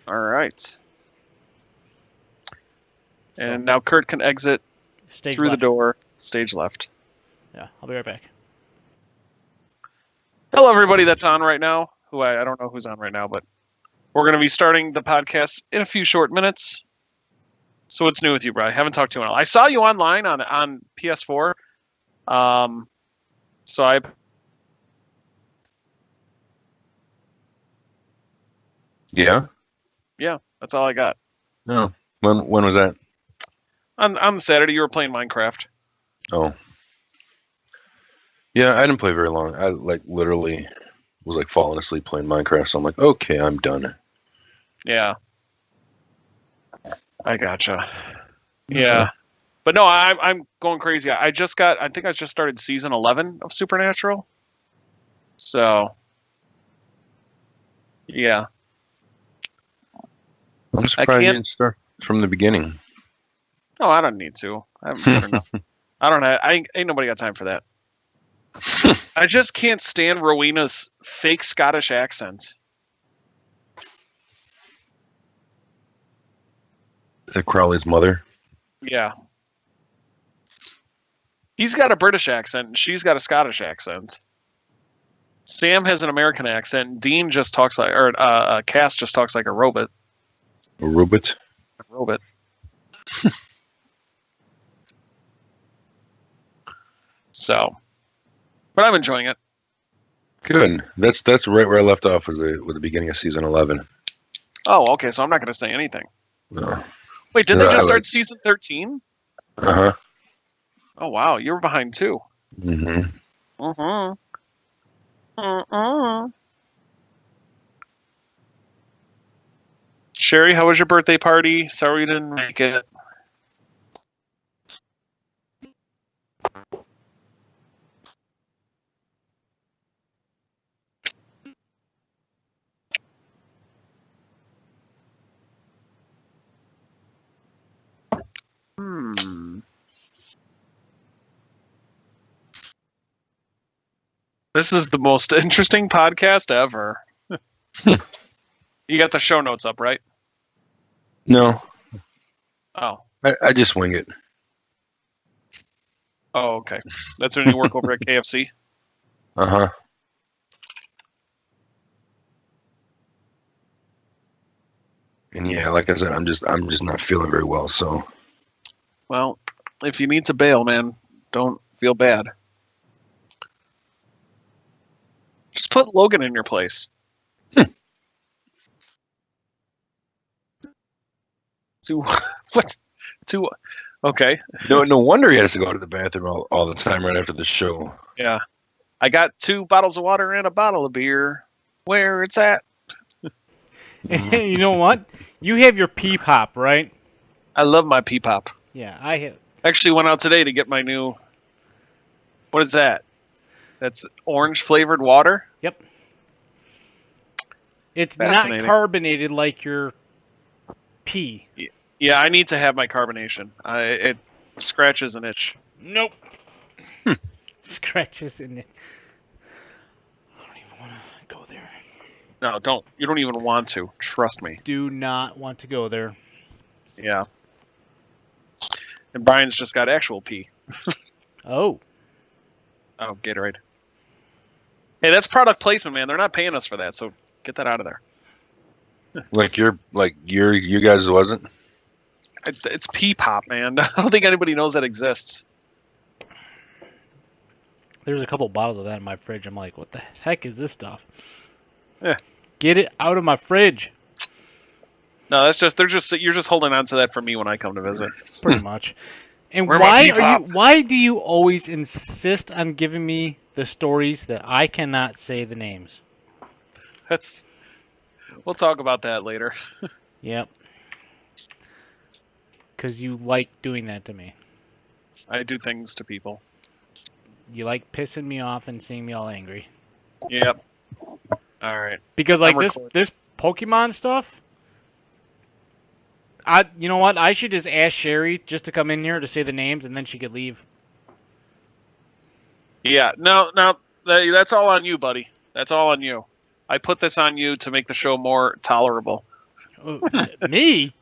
All right. And now Kurt can exit through the door. Stage left. Yeah, I'll be right back. Hello, everybody that's on right now. I don't know who's on right now, but we're going to be starting the podcast in a few short minutes. So what's new with you, Brian? I haven't talked to you in a while. I saw you online on PS4. So I... Yeah? Yeah, that's all I got. No. When was that? On Saturday, you were playing Minecraft. Oh. Yeah, I didn't play very long. I literally was falling asleep playing Minecraft, so I'm like, okay, I'm done. Yeah. I gotcha. Yeah. But no, I'm going crazy. I think I just started season 11 of Supernatural. So, yeah. I'm surprised you didn't start from the beginning. No, I don't need to. I'm good enough. Ain't nobody got time for that. I just can't stand Rowena's fake Scottish accent. Is it Crowley's mother? Yeah. He's got a British accent, and she's got a Scottish accent. Sam has an American accent, and Dean just talks Cass just talks like a robot. A robot? A robot. So, but I'm enjoying it. Good. That's right where I left off with the beginning of season 11. Oh, okay. So I'm not going to say anything. No. Wait, didn't they just start season 13? Uh-huh. Oh, wow. You were behind, too. Mm-hmm. Sherry, how was your birthday party? Sorry you didn't make it. This is the most interesting podcast ever. You got the show notes up, right? No. Oh. I just wing it. Oh, okay. That's when you work over at KFC? Uh-huh. And yeah, like I said, I'm just not feeling very well, so. Well, if you need to bail, man, don't feel bad. Just put Logan in your place. Okay. No wonder he has to go to the bathroom all the time right after the show. Yeah. I got 2 bottles of water and a bottle of beer. Where it's at. You know what? You have your pee pop, right? I love my pee pop. Yeah, I have. Actually went out today to get my new... What is that? That's orange flavored water? Yep. It's not carbonated like your pee. Yeah, I need to have my carbonation. It scratches an itch. Nope. Scratches an itch. I don't even want to go there. No, don't. You don't even want to. Trust me. Do not want to go there. Yeah. And Brian's just got actual pee. Oh. Oh, Gatorade. Hey, that's product placement, man. They're not paying us for that, so get that out of there. You guys wasn't? It's pee pop, man. I don't think anybody knows that exists. There's a couple bottles of that in my fridge. I'm like, what the heck is this stuff? Yeah. Get it out of my fridge. No, you're just holding on to that for me when I come to visit. Pretty much. And why do you always insist on giving me the stories that I cannot say the names? We'll talk about that later. Yep. Because you like doing that to me. I do things to people. You like pissing me off and seeing me all angry. Yep. All right. Because this Pokemon stuff, you know what? I should just ask Sherry just to come in here to say the names, and then she could leave. Yeah. No, that's all on you, buddy. That's all on you. I put this on you to make the show more tolerable. Me?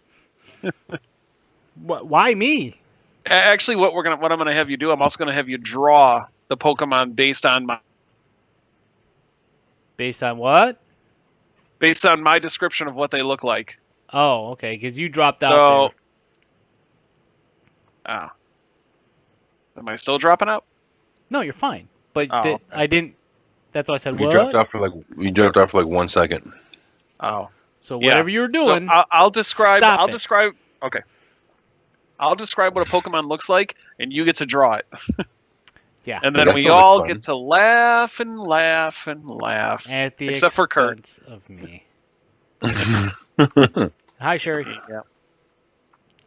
Why me? Actually, what I'm gonna have you do, I'm also gonna have you draw the Pokemon based on my what? Based on my description of what they look like. Oh, okay, because you dropped out there. Am I still dropping out? No, you're fine. But okay. I didn't. That's why I said you what? dropped off for like 1 second. Oh. So whatever you're doing, so I'll describe. stop it. Okay. I'll describe what a Pokemon looks like, and you get to draw it. Yeah. And then we all get to laugh and laugh and laugh. At the except for Kurt. expense of me. Hi, Sherry. Yeah.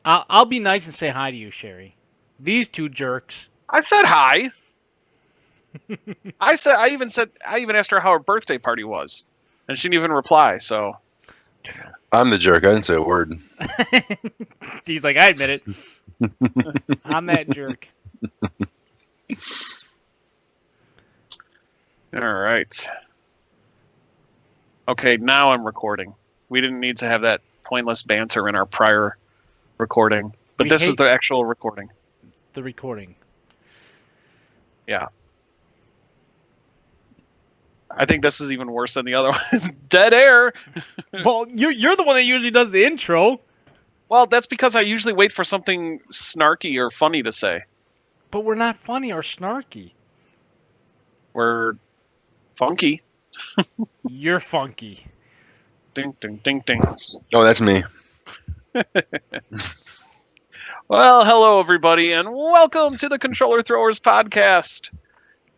I'll be nice and say hi to you, Sherry. These two jerks. I said hi. I even asked her how her birthday party was, and she didn't even reply. So I'm the jerk. I didn't say a word. He's like, I admit it. I'm that jerk. All right. Okay, now I'm recording. We didn't need to have that pointless banter in our prior recording, but this is the actual recording. The recording. Yeah. I think this is even worse than the other one. Dead air. Well, you're the one that usually does the intro. Well, that's because I usually wait for something snarky or funny to say. But we're not funny or snarky. We're funky. You're funky. Ding, ding, ding, ding. Oh, that's me. Well, hello, everybody, and welcome to the Controller Throwers Podcast.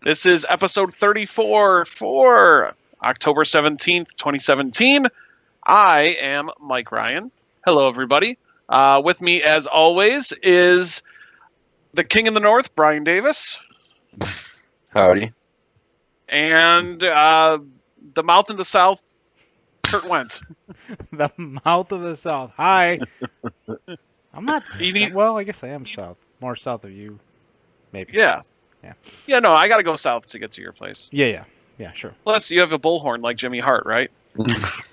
This is episode 34 for October 17th, 2017. I am Mike Ryan. Hello, everybody. With me, as always, is the King in the North, Brian Davis. Howdy. And the Mouth in the South, Kurt Wendt. The Mouth of the South. Hi. I'm not... well, I guess I am south. More south of you, maybe. Yeah. Yeah, no, I got to go south to get to your place. Yeah, sure. Plus, you have a bullhorn like Jimmy Hart, right?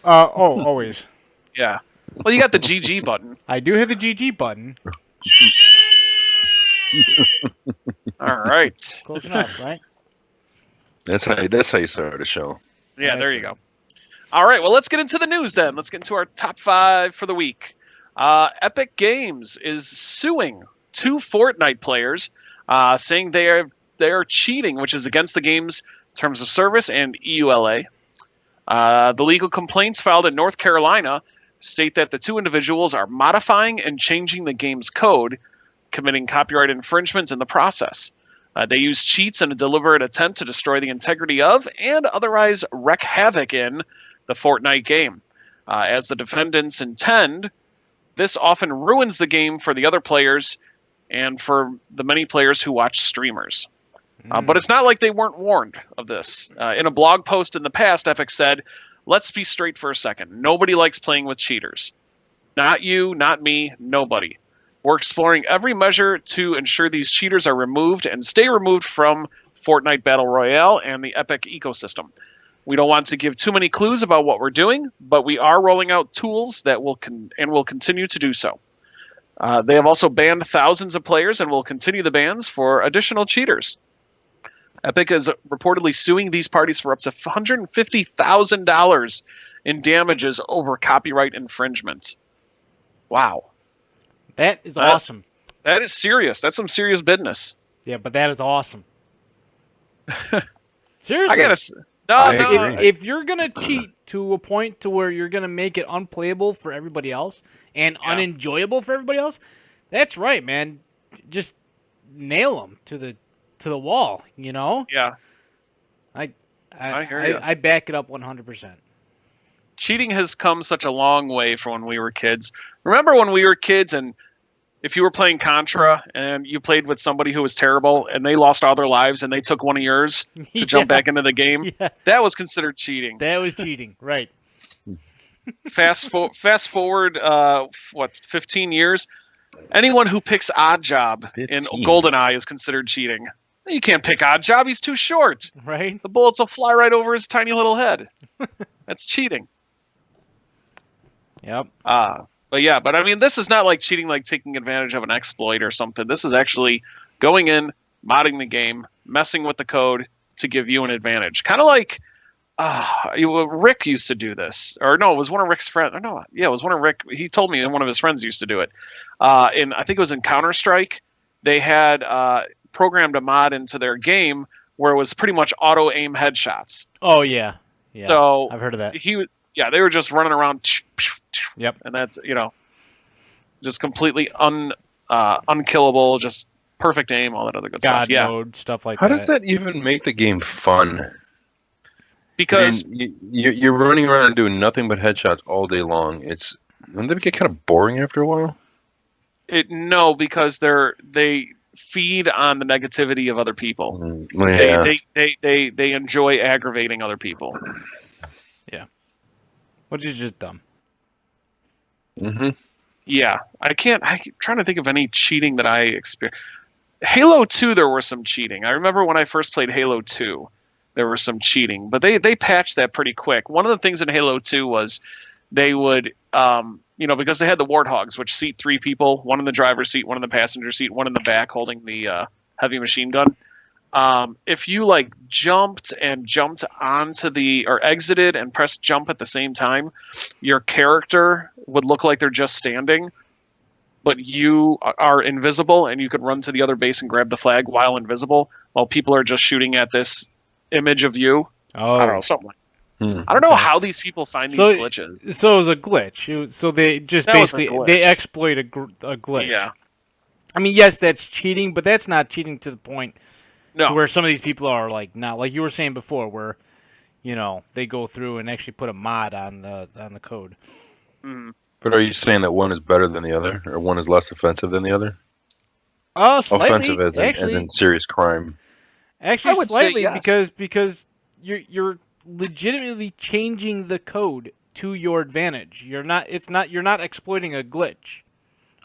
Always. Yeah. Well, you got the GG button. I do have the GG button. All right. Close enough, right? That's how you start a show. Yeah, there you go. All right, well, let's get into the news then. Let's get into our top 5 for the week. Epic Games is suing 2 Fortnite players, saying they are cheating, which is against the game's terms of service and EULA. The legal complaints filed in North Carolina state that the 2 individuals are modifying and changing the game's code, committing copyright infringement in the process. They use cheats in a deliberate attempt to destroy the integrity of and otherwise wreak havoc in the Fortnite game. As the defendants intend, this often ruins the game for the other players and for the many players who watch streamers. But it's not like they weren't warned of this. In a blog post in the past, Epic said, "Let's be straight for a second. Nobody likes playing with cheaters. Not you, not me, nobody. We're exploring every measure to ensure these cheaters are removed and stay removed from Fortnite Battle Royale and the Epic ecosystem. We don't want to give too many clues about what we're doing, but we are rolling out tools that will continue to do so. They have also banned thousands of players and will continue the bans for additional cheaters. Epic is reportedly suing these parties for up to $150,000 in damages over copyright infringement." Wow. That is awesome. That is serious. That's some serious business. Yeah, but that is awesome. Seriously. If you're going to cheat to a point to where you're going to make it unplayable for everybody else and unenjoyable for everybody else, that's right, man. Just nail them to the wall, you know? Yeah. I hear you. I back it up 100%. Cheating has come such a long way from when we were kids. Remember when we were kids and if you were playing Contra and you played with somebody who was terrible and they lost all their lives and they took one of yours to jump back into the game, that was considered cheating. That was cheating, right. Fast forward, 15 years? Anyone who picks Odd Job in GoldenEye is considered cheating. You can't pick Odd Job, he's too short. Right. The bullets will fly right over his tiny little head. That's cheating. Yep. But I mean, this is not like cheating, like taking advantage of an exploit or something. This is actually going in, modding the game, messing with the code to give you an advantage. Kind of like Rick used to do this, or no, it was one of Rick's friends. Or no, yeah, it was one of Rick. He told me that one of his friends used to do it. I think it was in Counter-Strike. They had programmed a mod into their game where it was pretty much auto aim headshots. Oh yeah, yeah. So I've heard of that. They were just running around. Yep. And that's just completely unkillable, just perfect aim, all that other good stuff. Yeah. Mode, stuff like How that. did that even make the game fun? Because you're running around and doing nothing but headshots all day long. Wouldn't that get kind of boring after a while? No, because they feed on the negativity of other people. Yeah. They enjoy aggravating other people. Yeah. Which is just dumb. Mm-hmm. Yeah, I'm trying to think of any cheating that I experienced. Halo 2, there was some cheating. I remember when I first played Halo 2, there was some cheating, but they patched that pretty quick. One of the things in Halo 2 was they would, because they had the Warthogs, which seat 3 people, one in the driver's seat, one in the passenger seat, one in the back holding the heavy machine gun. If you jumped onto or exited and pressed jump at the same time, your character would look like they're just standing, but you are invisible and you could run to the other base and grab the flag while invisible, while people are just shooting at this image of you. Oh. I don't know, something like that. I don't know how these people find these glitches. So it was a glitch. So they just they exploit a glitch. Yeah. I mean, yes, that's cheating, but that's not cheating to the point No. to where some of these people are not like you were saying before, where they go through and actually put a mod on the code. Mm. But are you saying that one is better than the other, or one is less offensive than the other? Slightly, offensive as actually, in serious crime. I would slightly, say yes. because you're legitimately changing the code to your advantage. You're not exploiting a glitch.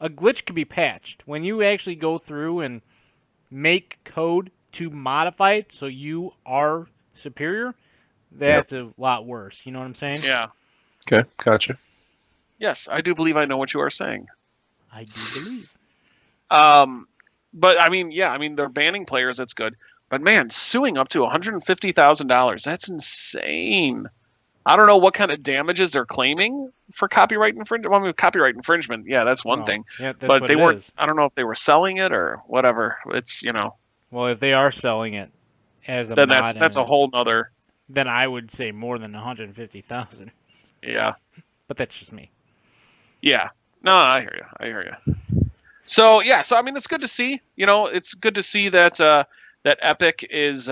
A glitch can be patched. When you actually go through and make code to modify it so you are superior, that's a lot worse. You know what I'm saying? Yeah. Okay, gotcha. Yes, I do believe I know what you are saying. I do believe. But I mean, they're banning players. That's good. But man, suing up to $150,000. That's insane. I don't know what kind of damages they're claiming for copyright infringement. Well, I mean, copyright infringement, yeah, that's one thing. Yeah, that's but what they it weren't. is. I don't know if they were selling it or whatever. It's Well, if they are selling it as a then mod, that's a whole nother. Then I would say more than 150,000. Yeah. But that's just me. Yeah. No, I hear you. So yeah, I mean, it's good to see. It's good to see that that Epic is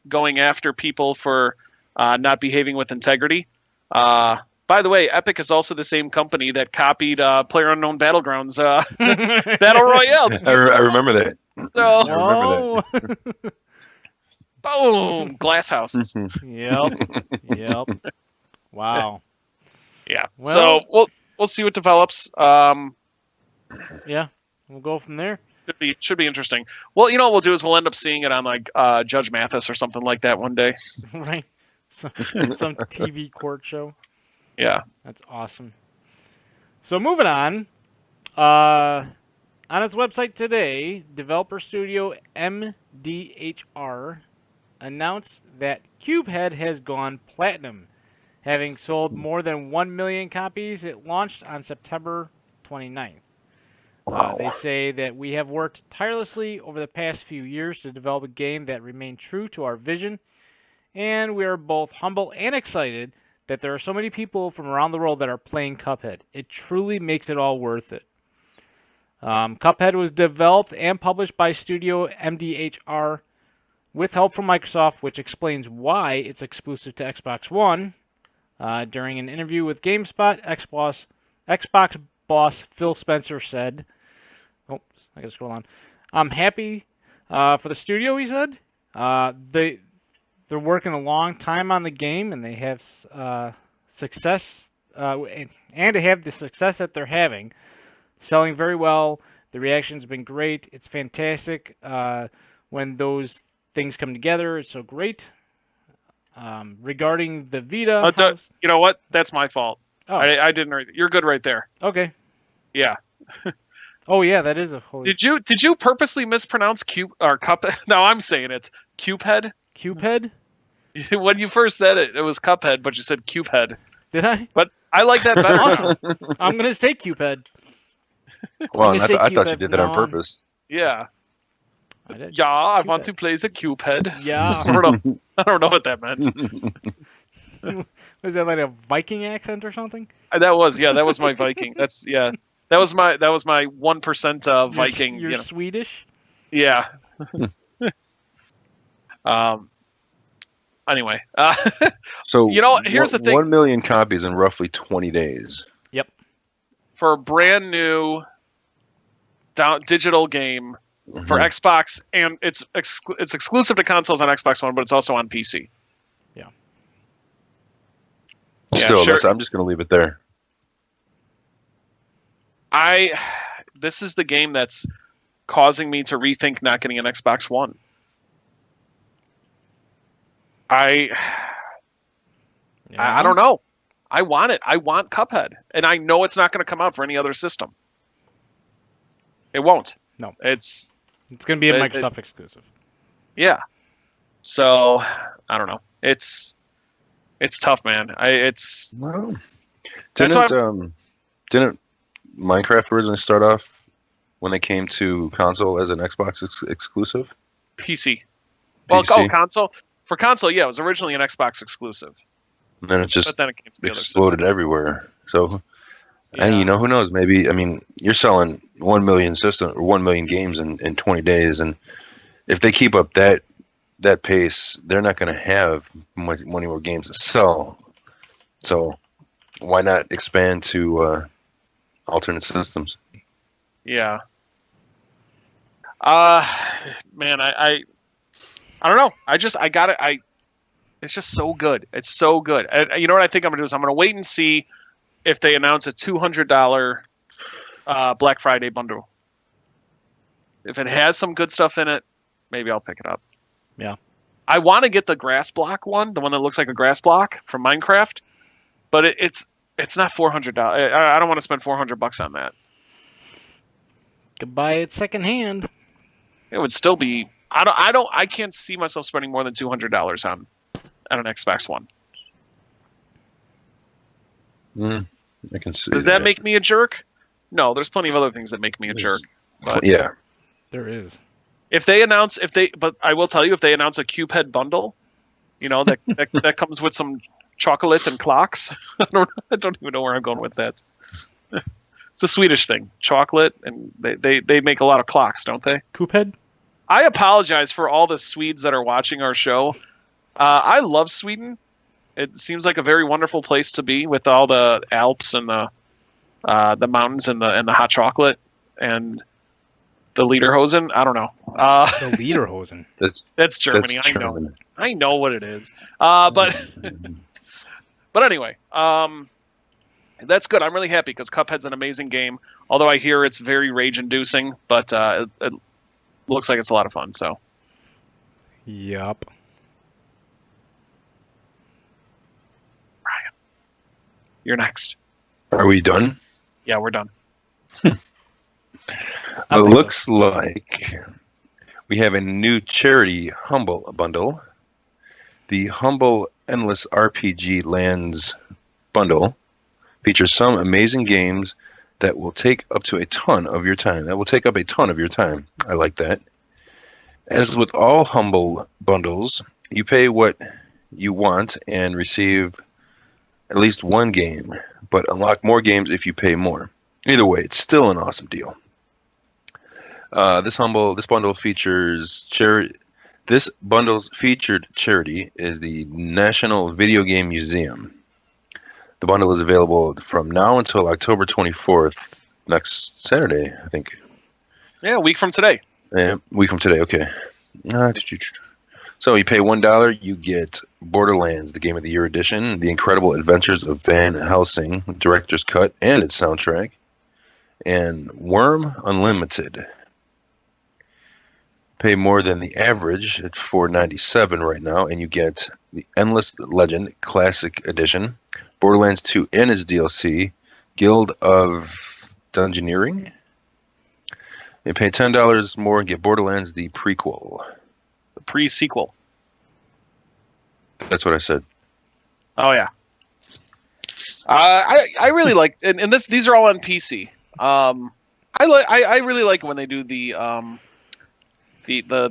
going after people for not behaving with integrity. By the way, Epic is also the same company that copied PlayerUnknown Battlegrounds Battle Royale. I remember that. So, I remember that. Boom! Glass houses. Yep. Wow. Yeah. Well, so we'll see what develops. Yeah, we'll go from there. Should be interesting. Well, what we'll do is we'll end up seeing it on Judge Mathis or something like that one day. Right. Some TV court show. Yeah. That's awesome. So moving on. On its website today, developer studio MDHR announced that Cubehead has gone platinum, having sold more than 1 million copies. It launched on September 29th. Wow. They say that we have worked tirelessly over the past few years to develop a game that remained true to our vision, and we are both humble and excited that there are so many people from around the world that are playing Cuphead. It truly makes it all worth it. Cuphead was developed and published by Studio MDHR with help from Microsoft, which explains why it's exclusive to Xbox One. During an interview with GameSpot, Xbox boss Phil Spencer said, I gotta scroll on. I'm happy for the studio, he said. They're working a long time on the game, and they have success, and to have the success that they're having, selling very well. The reaction's been great. It's fantastic when those things come together. It's so great. Regarding the Vita, you know what? That's my fault. Oh. I didn't. You're good right there. Okay. Yeah. Oh yeah, that is a holy. Did you purposely mispronounce Cuphead? No, I'm saying it's Cuphead. Cuphead? When you first said it, it was Cuphead, but you said Cuphead. Did I? But I like that better. Awesome. I'm gonna say Cuphead. Well, gonna I say thought you Cupid did from that on now on. purpose. Yeah. I did. Yeah, I want Cuphead. to play the Cuphead. Yeah. I don't know what that meant. Was that like a Viking accent or something? That was my Viking. That was my 1% Viking. You're Swedish. Yeah. Anyway, So here's the thing. 1 million copies in roughly 20 days. Yep. For a brand new digital game for Xbox, and it's exclusive to consoles on Xbox One, but it's also on PC. Yeah. Still, sure. I'm just going to leave it there. This is the game that's causing me to rethink not getting an Xbox One. I don't know. I want it. I want Cuphead, and I know it's not going to come out for any other system. It won't. No. It's going to be a Microsoft exclusive. Yeah. So I don't know. It's tough, man. Well, didn't Minecraft originally start off when they came to console as an Xbox exclusive? PC. Well, console. For console, yeah, it was originally an Xbox exclusive. And then it just but then it came to the exploded everywhere. So, yeah. and who knows? Maybe, you're selling 1 million or 1 million games in 20 days, and if they keep up that pace, they're not going to have many more games to sell. So, why not expand to alternate systems? Yeah. Man, I don't know. I got it. It's just so good. It's so good. And you know what I think I'm gonna do is I'm gonna wait and see if they announce a $200 Black Friday bundle. If it has some good stuff in it, maybe I'll pick it up. Yeah. I want to get the grass block one, the one that looks like a grass block from Minecraft, but it's not $400. I don't want to spend $400 on that. Could buy it secondhand. It would still be. I can't see myself spending more than $200 on an Xbox One. I can see. Does that make me a jerk? No, there's plenty of other things that make me a jerk. But yeah, there is. But I will tell you, if they announce a Cuphead bundle, that comes with some chocolate and clocks. I don't even know where I'm going with that. It's a Swedish thing, chocolate, and they make a lot of clocks, don't they? Cuphead? I apologize for all the Swedes that are watching our show. I love Sweden. It seems like a very wonderful place to be with all the Alps and the mountains and the hot chocolate and the Lederhosen. I don't know. The Lederhosen. That's Germany. That's German. I know what it is. But anyway, that's good. I'm really happy because Cuphead's an amazing game. Although I hear it's very rage-inducing, but it looks like it's a lot of fun. So. Yup. Ryan, you're next. Are we done? Yeah, we're done. It looks like we have a new charity Humble bundle. The Humble Endless RPG Lands bundle features some amazing games that will take up a ton of your time. I like that. As with all Humble bundles, you pay what you want and receive at least one game, but unlock more games if you pay more. Either way, it's still an awesome deal. This bundle features charity. This bundle's featured charity is the National Video Game Museum. The bundle is available from now until October 24th, next Saturday, I think. Yeah, a week from today. Yeah, week from today, okay. So you pay $1, you get Borderlands, the Game of the Year edition, The Incredible Adventures of Van Helsing, Director's Cut, and its soundtrack, and Worm Unlimited. Pay more than the average at $4.97 right now, and you get the Endless Legend Classic Edition, Borderlands 2 and its DLC, Guild of Dungeoneering. You pay $10 more and get Borderlands the prequel. The pre-sequel. That's what I said. Oh yeah. I really like, and these are all on PC. I really like when they do the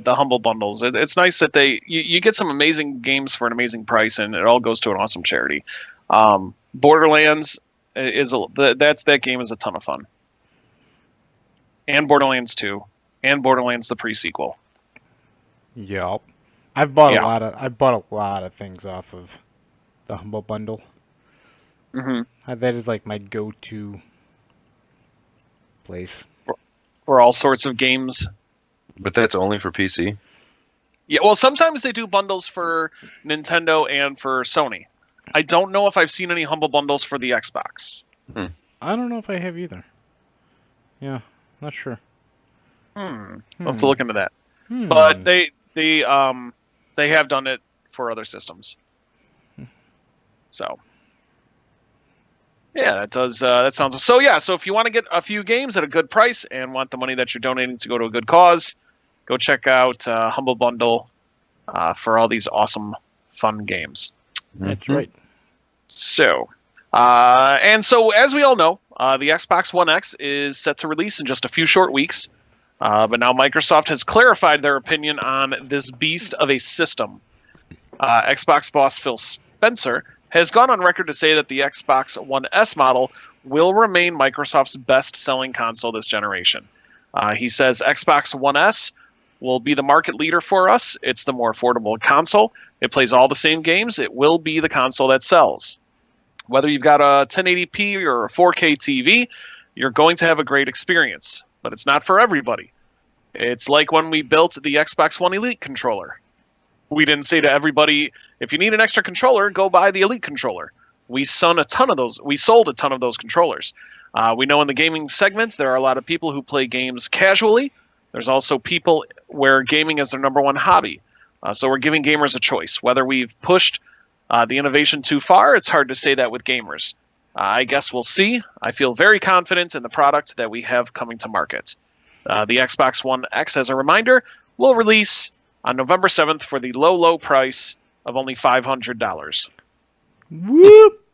humble bundles. It's nice that you get some amazing games for an amazing price, and it all goes to an awesome charity. Borderlands that game is a ton of fun, and Borderlands 2, and Borderlands the pre-sequel. Yep, I've bought a lot of things off of the humble bundle. Mm-hmm. That is like my go-to place for all sorts of games. But that's only for PC? Yeah, well, sometimes they do bundles for Nintendo and for Sony. I don't know if I've seen any humble bundles for the Xbox. I don't know if I have either. Yeah, not sure. I'll have to look into that. But they have done it for other systems. So yeah, that sounds so. Yeah, so if you want to get a few games at a good price and want the money that you're donating to go to a good cause, go check out Humble Bundle for all these awesome, fun games. That's right. So, as we all know, the Xbox One X is set to release in just a few short weeks. But now Microsoft has clarified their opinion on this beast of a system. Xbox boss Phil Spencer has gone on record to say that the Xbox One S model will remain Microsoft's best-selling console this generation. He says Xbox One S will be the market leader for us. It's the more affordable console. It plays all the same games. It will be the console that sells. Whether you've got a 1080p or a 4K TV, you're going to have a great experience. But it's not for everybody. It's like when we built the Xbox One Elite controller. We didn't say to everybody, if you need an extra controller, go buy the Elite controller. We sold a ton of those controllers. We know in the gaming segment, there are a lot of people who play games casually. There's also people where gaming is their number one hobby. So we're giving gamers a choice. Whether we've pushed the innovation too far, it's hard to say that with gamers. I guess we'll see. I feel very confident in the product that we have coming to market. The Xbox One X, as a reminder, will release on November 7th for the low, low price of only $500. Whoop!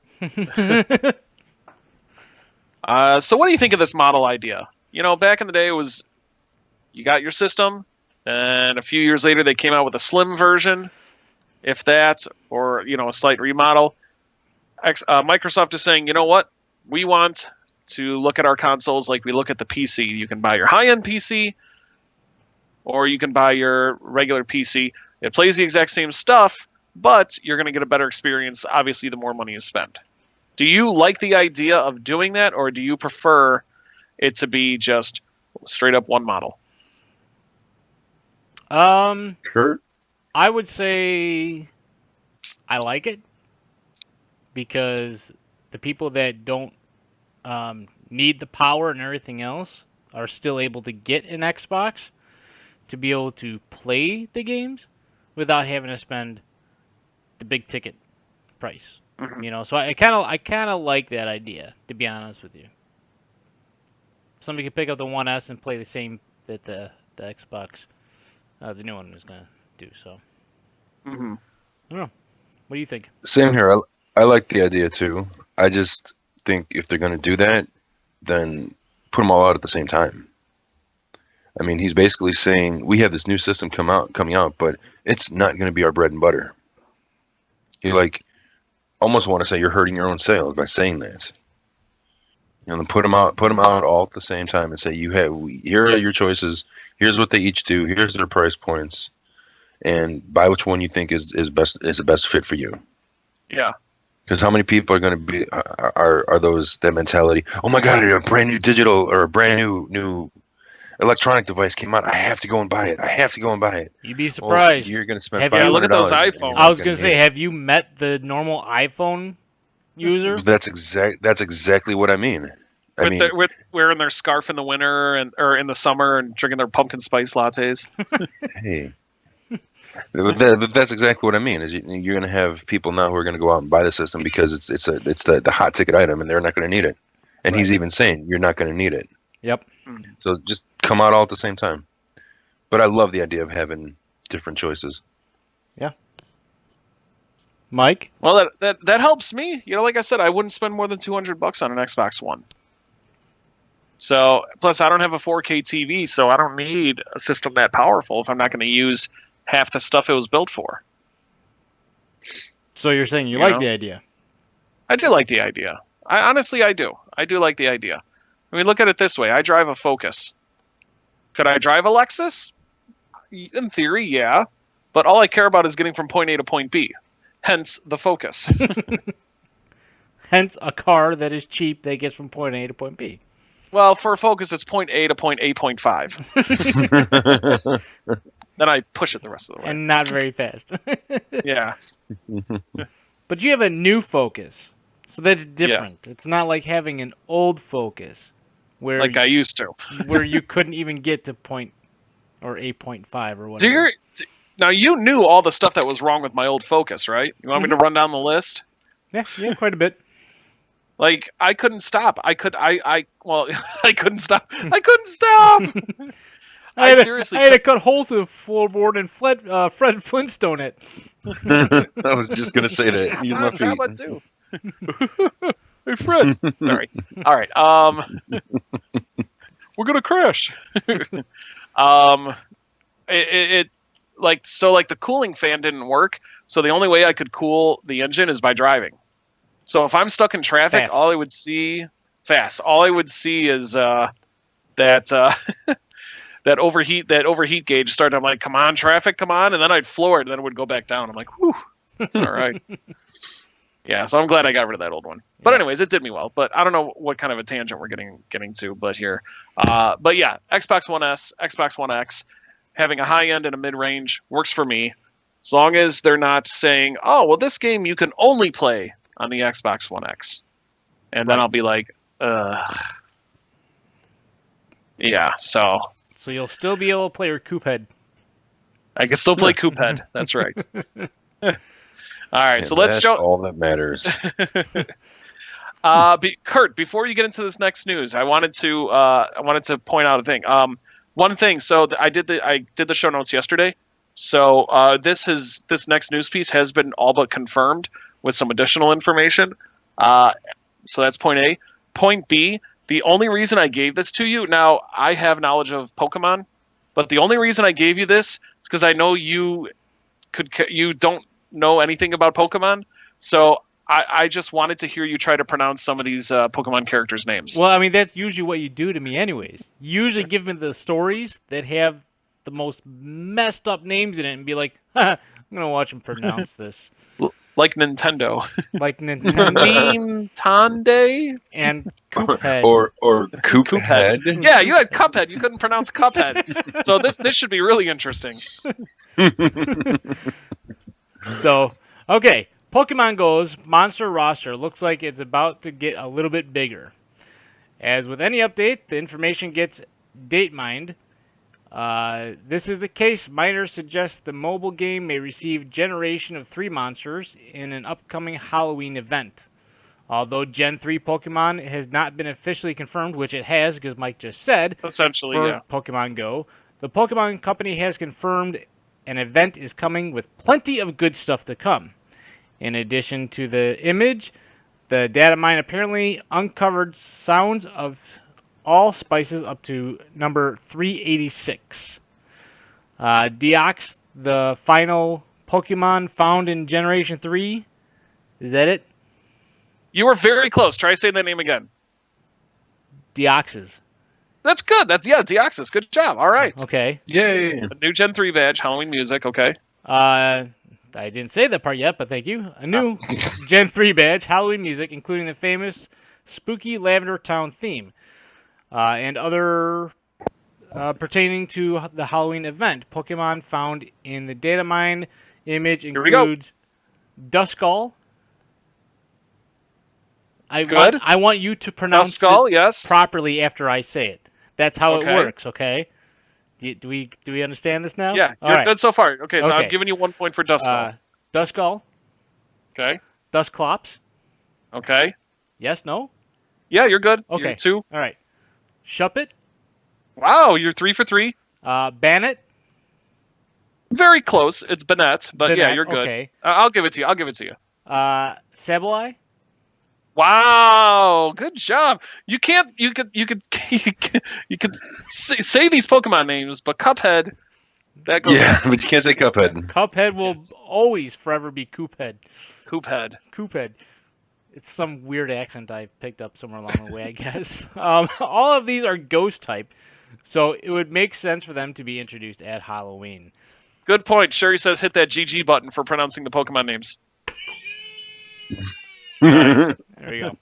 So what do you think of this model idea? You know, back in the day, it was you got your system, and a few years later they came out with a slim version, if that, or, you know, a slight remodel. Microsoft is saying, you know what? We want to look at our consoles like we look at the PC. You can buy your high-end PC, or you can buy your regular PC. It plays the exact same stuff, but you're going to get a better experience, obviously, the more money is spent. Do you like the idea of doing that, or do you prefer it to be just straight up one model? Kurt? I would say I like it because the people that don't need the power and everything else are still able to get an Xbox to be able to play the games without having to spend the big ticket price. Mm-hmm. You know, so I kind of like that idea, to be honest with you. Somebody could pick up the 1S and play the same that the Xbox, the new one is gonna do. So, Mm-hmm. I don't know. What do you think? Same here. I like the idea too. I just think if they're going to do that, then put them all out at the same time. I mean, he's basically saying we have this new system coming out, but it's not going to be our bread and butter. You almost want to say you're hurting your own sales by saying that. You know, then put them out all at the same time and say here are your choices. Here's what they each do. Here's their price points, and buy which one you think is the best fit for you. Yeah. Because how many people are going to be are that mentality? Oh my God! A brand new digital or a brand new electronic device came out. I have to go and buy it. You'd be surprised. Well, you're going to spend $500. Look at those iPhones. I was going to say, have you met the normal iPhone user? That's exactly what I mean. With wearing their scarf in the winter or in the summer and drinking their pumpkin spice lattes. Hey, But that's exactly what I mean. Is you're going to have people now who are going to go out and buy the system because it's the hot ticket item, and they're not going to need it. And he's even saying you're not going to need it. Yep. So just come out all at the same time. But I love the idea of having different choices. Yeah. Mike? Well, that helps me. Like I said, I wouldn't spend more than $200 on an Xbox One. So, plus I don't have a 4K TV, so I don't need a system that powerful if I'm not going to use half the stuff it was built for. So you're saying you like the idea? I do like the idea. Honestly, I do. I do like the idea. I mean, look at it this way. I drive a Focus. Could I drive a Lexus? In theory, yeah. But all I care about is getting from point A to point B. Hence, the Focus. Hence, a car that is cheap that gets from point A to point B. Well, for Focus, it's point A to point 8.5. Then I push it the rest of the way. And not very fast. Yeah. But you have a new Focus. So that's different. Yeah. It's not like having an old Focus. Like I used to. Where you couldn't even get to point or 8.5 or whatever. Now, you knew all the stuff that was wrong with my old Focus, right? You want me to run down the list? Yeah, quite a bit. Like, I couldn't stop. I couldn't stop. I couldn't stop! I had to cut holes in the floorboard and Fred Flintstone it. I was just going to say that. Use my feet. Hey, Fred. Sorry. All right. We're going to crash. The cooling fan didn't work. So the only way I could cool the engine is by driving. So if I'm stuck in traffic, fast. all I would see is that overheat gauge started. I'm like, come on, traffic, come on, and then I'd floor it, and then it would go back down. I'm like, whew, all right. Yeah, so I'm glad I got rid of that old one. But anyways, it did me well. But I don't know what kind of a tangent we're getting to, but here. But yeah, Xbox One S, Xbox One X, having a high end and a mid range works for me, as long as they're not saying, oh, well, this game you can only play on the Xbox One X, and then I'll be like, yeah. So you'll still be able to play your Coophead. I can still play Coophead. That's right. All right, so let's jump. All that matters. Kurt, before you get into this next news, I wanted to point out a thing. One thing. So I did the show notes yesterday. So this next news piece has been all but confirmed with some additional information. So that's point A. Point B. The only reason I gave this to you, now I have knowledge of Pokemon, but the only reason I gave you this is because I know you don't know anything about Pokemon. So I just wanted to hear you try to pronounce some of these Pokemon characters' names. Well, I mean, that's usually what you do to me anyways. You usually give me the stories that have the most messed up names in it and be like, I'm going to watch them pronounce this. Like Nintendo. Like Nintendo. Tande? And Coophead. Or Coophead. Yeah, you had Cuphead. You couldn't pronounce Cuphead. So this should be really interesting. So, okay. Pokemon Go's monster roster looks like it's about to get a little bit bigger. As with any update, the information gets date mined. This is the case. Miners suggest the mobile game may receive Generation of 3 monsters in an upcoming Halloween event. Although Gen 3 Pokemon has not been officially confirmed, which it has, because Mike just said, essentially, for yeah. Pokemon Go, the Pokemon Company has confirmed an event is coming with plenty of good stuff to come. In addition to the image, the data mine apparently uncovered sounds of all spices up to number 386. Deox, the final Pokemon found in Generation 3. Is that it? You were very close. Try saying that name again. Deoxys. That's good. Deoxys. Good job. All right. Okay. Yay. A new Gen 3 badge, Halloween music. Okay. I didn't say that part yet, but thank you. A new Gen 3 badge, Halloween music, including the famous spooky Lavender Town theme. And other pertaining to the Halloween event. Pokemon found in the data mine image includes Duskull. I want you to pronounce Duskull, it yes. properly after I say it. That's how it works, okay? Do we understand this now? Yeah, All you're right. good so far. Okay, so Okay. I'm giving you 1 point for Duskull. Duskull. Okay. Dusclops. Okay. Yes. No. Yeah, you're good. Okay. You're 2. All right. Shuppet. Wow, you're 3 for 3. Bannet. Very close. It's Banette, but yeah, you're good. Okay. I'll give it to you. Sableye. Wow, good job. You could say these Pokemon names, but Cuphead. That goes. Yeah, but you can't say Cuphead. Cuphead will always forever be Coophead. Coophead. It's some weird accent I picked up somewhere along the way, I guess. All of these are ghost type, so it would make sense for them to be introduced at Halloween. Good point. Sherry says hit that GG button for pronouncing the Pokemon names. There you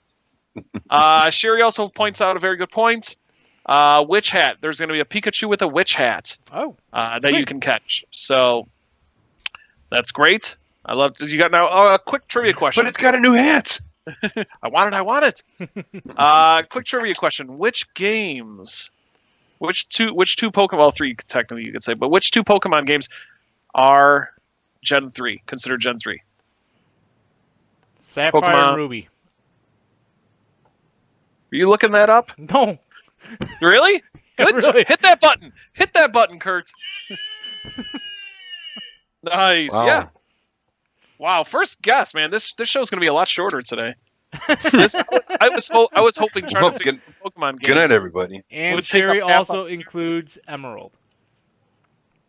go. Sherry also points out a very good point. Witch hat. There's going to be a Pikachu with a witch hat. Oh, that you can catch. So that's great. I love. You got now a quick trivia question. But it's got a new hat. I want it. Quick trivia question. Which games? Which two Pokemon? Well, 3 technically you could say, but which 2 Pokemon games are Gen 3? Considered Gen 3. Sapphire Pokemon. and Ruby. Are you looking that up? No. Really? Good. Really? Hit that button. Hit that button, Kurt. Nice. Wow. Yeah. Wow. First guess, man. This show's gonna be a lot shorter today. I was hoping trying to figure Pokemon games. Good night, everybody. And Cherry also includes Emerald.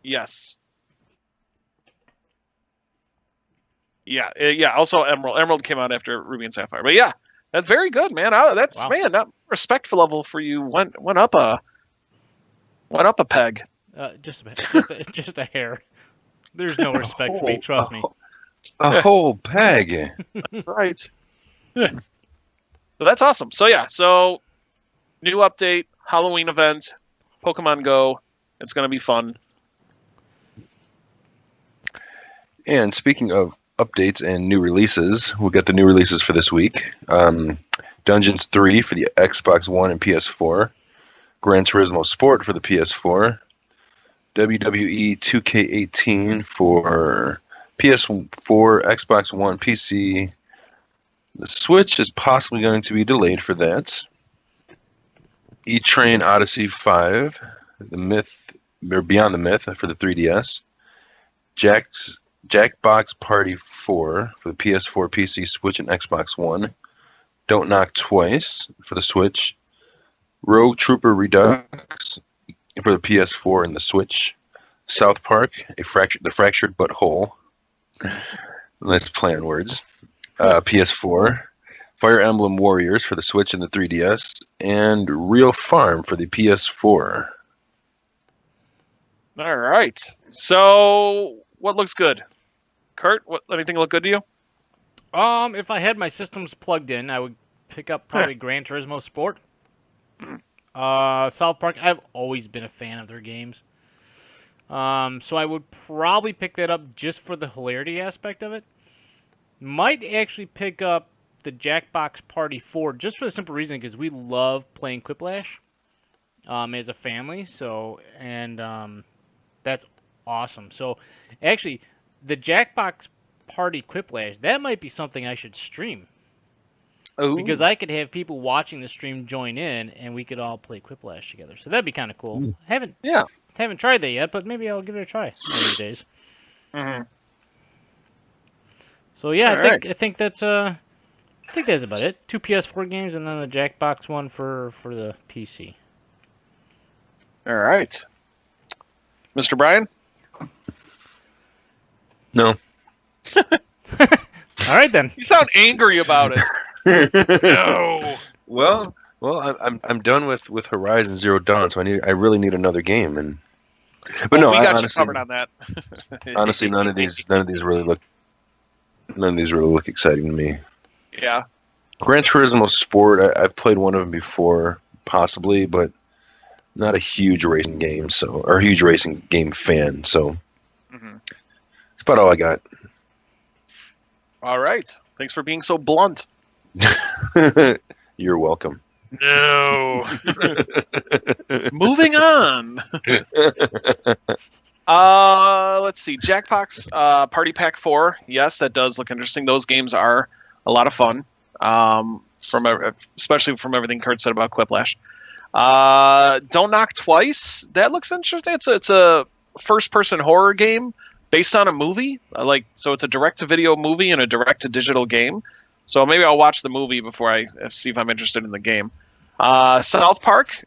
Yes. Yeah. Also Emerald. Emerald came out after Ruby and Sapphire. But yeah, that's very good, man. That respect level for you went up a peg. Just a bit. Just a hair. There's no respect for me. Trust me. A whole peg. That's right. Yeah. So that's awesome. So yeah, new update, Halloween event, Pokemon Go. It's going to be fun. And speaking of updates and new releases, we'll get the new releases for this week. Dungeons 3 for the Xbox One and PS4. Gran Turismo Sport for the PS4. WWE 2K18 for PS4, Xbox One, PC. The Switch is possibly going to be delayed for that. E-Train Odyssey 5, the Myth, or Beyond the Myth for the 3DS. Jackbox Party 4 for the PS4, PC, Switch, and Xbox One. Don't Knock Twice for the Switch. Rogue Trooper Redux for the PS4 and the Switch. South Park, The Fractured But Whole. Let's play on words. PS4. Fire Emblem Warriors for the Switch and the 3DS. And Real Farm for the PS4. All right. So, what looks good? Kurt, anything look good to you? If I had my systems plugged in, I would pick up probably Gran Turismo Sport. South Park, I've always been a fan of their games. So I would probably pick that up just for the hilarity aspect of it. Might actually pick up the Jackbox Party 4 just for the simple reason because we love playing Quiplash as a family. So, and that's awesome. So, actually, the Jackbox Party Quiplash, that might be something I should stream. Ooh. Because I could have people watching the stream join in, and we could all play Quiplash together. So that'd be kind of cool. Haven't tried that yet, but maybe I'll give it a try one of these days. Mm-hmm. So yeah, I think that's about it. 2 PS4 games and then the Jackbox one for the PC. All right, Mr. Brian. No. All right then. You sound angry about it. No. Well, I'm done with Horizon Zero Dawn, so I really need another game. But no, we got honestly, you covered on that. Honestly, none of these really look exciting to me. Yeah. Gran Turismo Sport, I've played one of them before, possibly, but not a huge racing game, or a huge racing game fan. So that's about all I got. All right. Thanks for being so blunt. You're welcome. No. Moving on. Let's see. Jackbox Party Pack 4. Yes, that does look interesting. Those games are a lot of fun. Especially from everything Kurt said about Quiplash. Don't Knock Twice. That looks interesting. It's a first-person horror game based on a movie. So it's a direct-to-video movie and a direct-to-digital game. So maybe I'll watch the movie before I see if I'm interested in the game. South Park.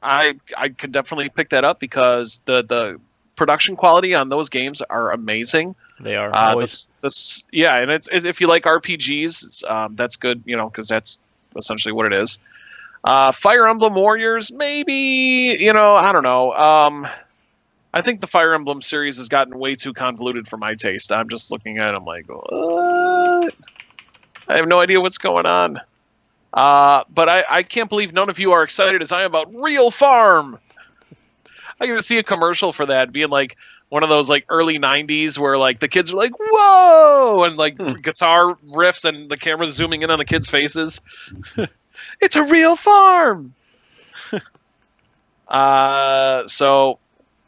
I could definitely pick that up because the production quality on those games are amazing. They are. And it's if you like RPGs, that's good, because that's essentially what it is. Fire Emblem Warriors, maybe, I don't know. I think the Fire Emblem series has gotten way too convoluted for my taste. I'm just looking at it, I'm like, what? I have no idea what's going on. But I can't believe none of you are excited as I am about Real Farm. I get to see a commercial for that being like one of those like early 90s where like the kids are like, whoa, and like guitar riffs and the camera's zooming in on the kids' faces. It's a real farm. So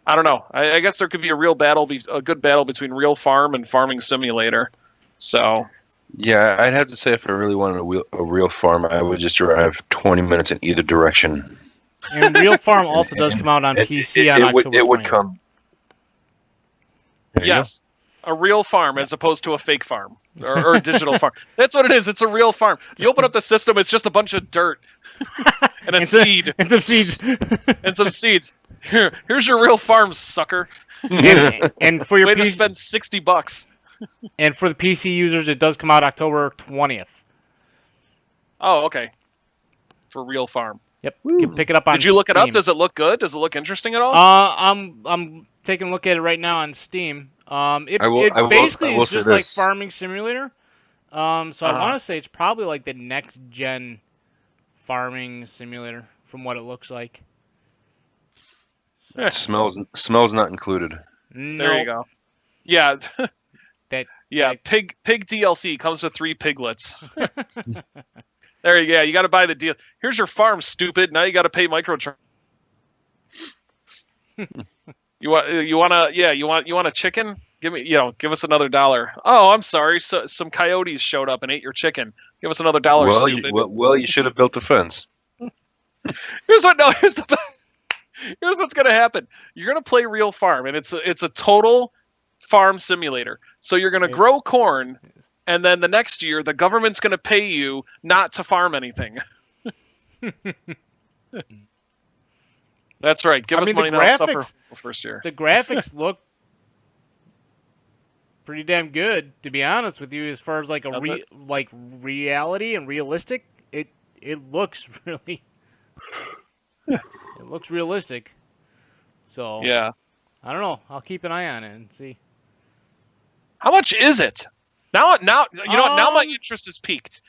I don't know. I guess there could be a good battle between Real Farm and Farming Simulator. So yeah, I'd have to say if I really wanted a real farm, I would just drive 20 minutes in either direction. And Real Farm also does come out on PC on October 20th. Would come. Yes, a real farm as opposed to a fake farm or a digital farm. That's what it is. It's a real farm. You open up the system, it's just a bunch of dirt and a seed. And some seeds. And some seeds. Here's your real farm, sucker. And for your way to spend $60. And for the PC users, it does come out October 20th. Oh, okay. For Real Farm. Yep, you can pick it up on Did you look it Steam. up? Does it look good? Does it look interesting at all? I'm taking a look at it right now on Steam. It basically is just like Farming Simulator. So I want to say it's probably like the next gen Farming Simulator from what it looks like. Yeah, smells not included. There you go. Yeah. Pig DLC comes with 3 piglets. There you go. You got to buy the deal. Here's your farm, stupid. Now you got to pay microtransactions. You want a chicken? Give us another $1. Oh, I'm sorry. So some coyotes showed up and ate your chicken. Give us another $1, stupid. You should have built a fence. Here's what's going to happen. You're going to play Real Farm, and it's a total farm simulator. So you're going to grow corn. And then the next year, the government's going to pay you not to farm anything. That's right. Give us money not to suffer the first year. The graphics look pretty damn good, to be honest with you. As far as like reality and realistic, it looks really. It looks realistic. So yeah, I don't know. I'll keep an eye on it and see. How much is it? Now my interest is peaked.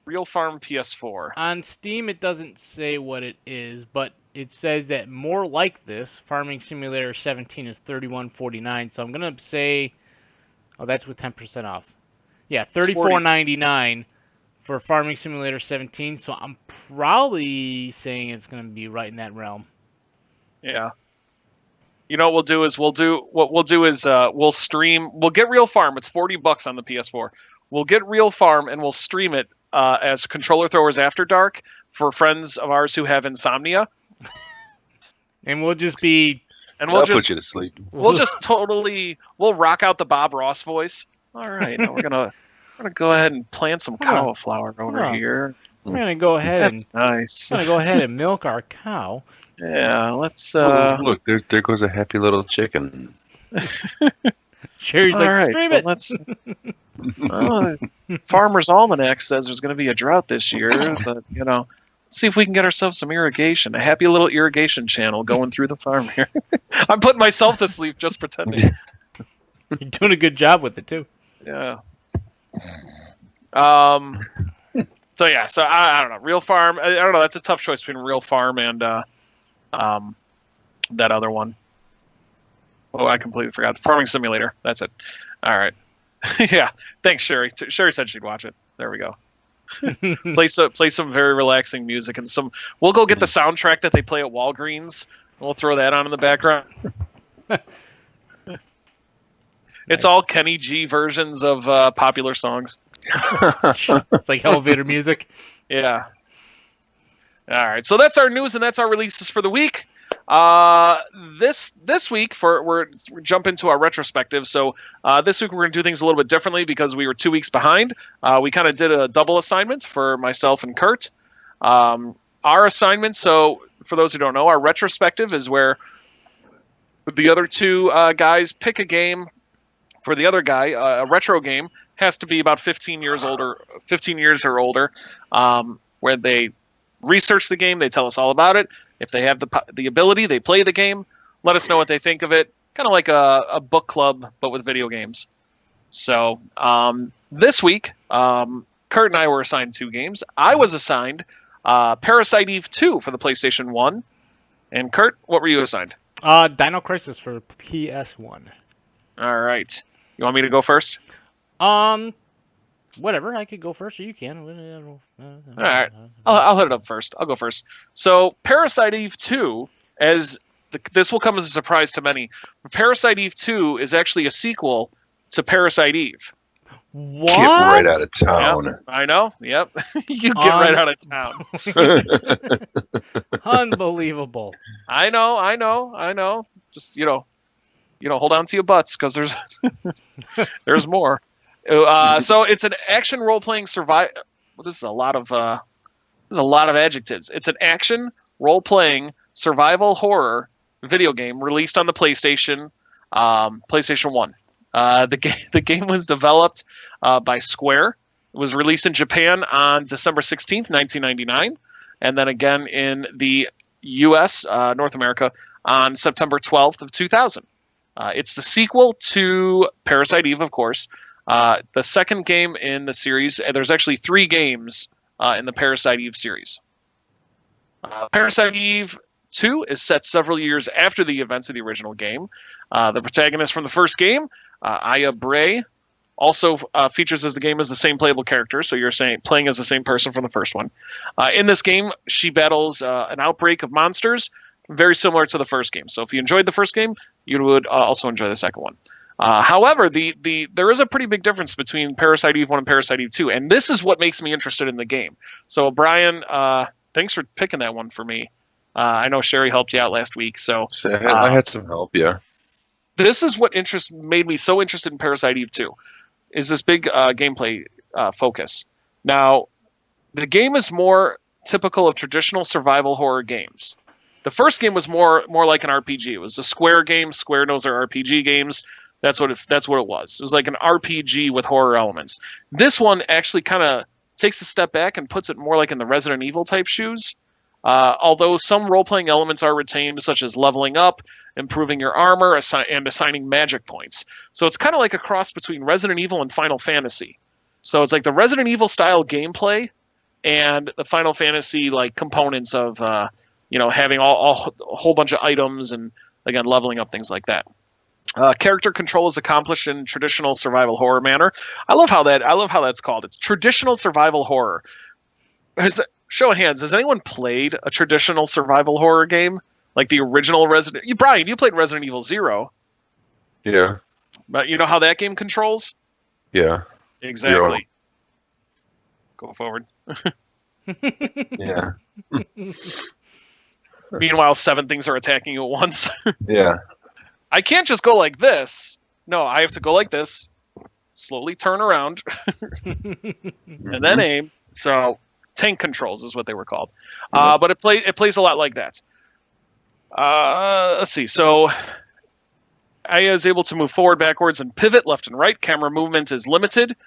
Real Farm PS4. On Steam, it doesn't say what it is, but it says that more like this, Farming Simulator 17 is $31.49. So I'm gonna say, that's with 10% off. Yeah, $34.99 for Farming Simulator 17. So I'm probably saying it's gonna be right in that realm. Yeah. You know what we'll do is we'll get Real Farm. It's $40 on the PS4. We'll get Real Farm and we'll stream it as Controller Throwers After Dark for friends of ours who have insomnia. And we'll just be I'll put you to sleep. We'll rock out the Bob Ross voice. All right, now we're gonna go ahead and plant some cauliflower over here. We're gonna go ahead and milk our cow. Yeah, let's. Look, there goes a happy little chicken. Sherry's like, right, stream it. Let's. Farmer's Almanac says there's going to be a drought this year, but let's see if we can get ourselves some irrigation. A happy little irrigation channel going through the farm here. I'm putting myself to sleep just pretending. You're doing a good job with it too. Yeah. So I don't know. Real Farm. I don't know. That's a tough choice between Real Farm and that other one. Oh, I completely forgot. Farming Simulator. That's it. All right. Yeah. Thanks, Sherry. Sherry said she'd watch it. There we go. play some very relaxing music and some. We'll go get the soundtrack that they play at Walgreens. And we'll throw that on in the background. It's all Kenny G versions of popular songs. It's like elevator music. Yeah. All right. So that's our news and that's our releases for the week. This week we're jump into our retrospective. So this week we're going to do things a little bit differently because we were 2 weeks behind. We kind of did a double assignment for myself and Kurt. Our assignment. So for those who don't know, our retrospective is where the other two guys pick a game. For the other guy, a retro game has to be about 15 years or older, where they research the game, they tell us all about it. If they have the ability, they play the game, let us know what they think of it, kind of like a book club, but with video games. So this week, Kurt and I were assigned 2 games. I was assigned Parasite Eve 2 for the PlayStation 1. And Kurt, what were you assigned? Dino Crisis for PS1. All right. You want me to go first? Whatever. I could go first, or you can. All right. I'll hit it up first. I'll go first. So, Parasite Eve 2, this will come as a surprise to many. Parasite Eve 2 is actually a sequel to Parasite Eve. What? Get right out of town. Yep, I know. Yep. You get right out of town. Unbelievable. I know. Just, hold on to your butts because there's more. So it's an action role-playing survival. Well, this is a lot of adjectives. It's an action role-playing survival horror video game released on the PlayStation 1. The game was developed by Square. It was released in Japan on December 16th, 1999, and then again in the U.S., North America, on September 12th of 2000. It's the sequel to Parasite Eve, of course. The second game in the series, and there's actually 3 games in the Parasite Eve series. Parasite Eve 2 is set several years after the events of the original game. The protagonist from the first game, Aya Bray, also features as the game as the same playable character, so you're playing as the same person from the first one. In this game, she battles an outbreak of monsters, very similar to the first game. So if you enjoyed the first game, you would also enjoy the second one. However, there is a pretty big difference between Parasite Eve 1 and Parasite Eve 2, and this is what makes me interested in the game. So, Brian, thanks for picking that one for me. I know Sherry helped you out last week, so I had some help, yeah. This is what made me so interested in Parasite Eve 2, is this big gameplay focus. Now, the game is more typical of traditional survival horror games. The first game was more like an RPG. It was a Square game. Square knows their RPG games. That's what it was. It was like an RPG with horror elements. This one actually kind of takes a step back and puts it more like in the Resident Evil type shoes. Although some role-playing elements are retained, such as leveling up, improving your armor, and assigning magic points. So it's kind of like a cross between Resident Evil and Final Fantasy. So it's like the Resident Evil style gameplay and the Final Fantasy like components of having a whole bunch of items and again leveling up, things like that. Character control is accomplished in traditional survival horror manner. I love how that's called. It's traditional survival horror. Show of hands, has anyone played a traditional survival horror game? Like the original Brian, you played Resident Evil 0. Yeah. But you know how that game controls? Yeah. Exactly. Go forward. Yeah. Meanwhile, 7 things are attacking you at once. Yeah. I can't just go like this. No, I have to go like this, slowly turn around, and then aim. So tank controls is what they were called. But it plays a lot like that. Let's see. So Aya is able to move forward, backwards, and pivot left and right. Camera movement is limited,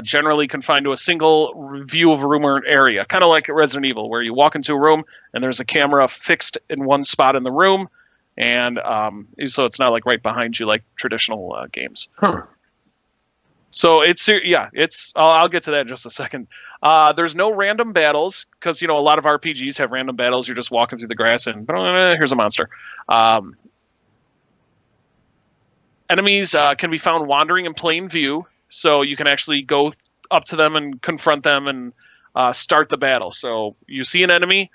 generally confined to a single view of a room or an area, kind of like Resident Evil, where you walk into a room and there's a camera fixed in one spot in the room. And so it's not like right behind you like traditional games. Huh. So I'll get to that in just a second. There's no random battles because, a lot of RPGs have random battles. You're just walking through the grass and here's a monster. Enemies can be found wandering in plain view. So you can actually go up to them and confront them and start the battle. So you see an enemy,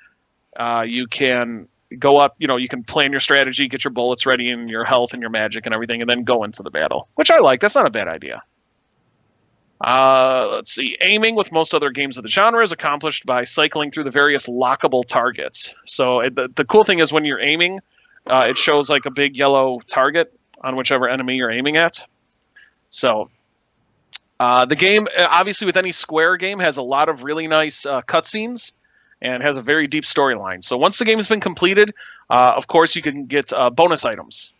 you can go up, you can plan your strategy, get your bullets ready and your health and your magic and everything, and then go into the battle, which I like. That's not a bad idea. Let's see. Aiming with most other games of the genre is accomplished by cycling through the various lockable targets. So the cool thing is when you're aiming, it shows like a big yellow target on whichever enemy you're aiming at. So the game, obviously with any Square game, has a lot of really nice cutscenes and has a very deep storyline. So once the game has been completed, of course you can get bonus items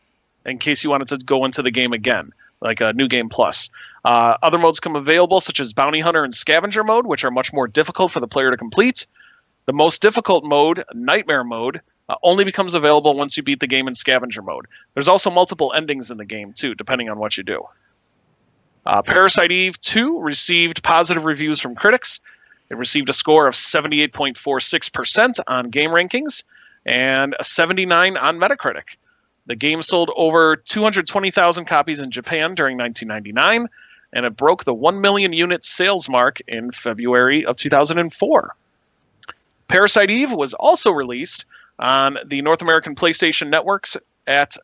in case you wanted to go into the game again, like a New Game Plus. Other modes come available, such as Bounty Hunter and Scavenger mode, which are much more difficult for the player to complete. The most difficult mode, Nightmare mode, only becomes available once you beat the game in Scavenger mode. There's also multiple endings in the game, too, depending on what you do. Parasite Eve 2 received positive reviews from critics. It received a score of 78.46% on Game Rankings and a 79 on Metacritic. The game sold over 220,000 copies in Japan during 1999, and it broke the 1 million unit sales mark in February of 2004. Parasite Eve was also released on the North American PlayStation networks at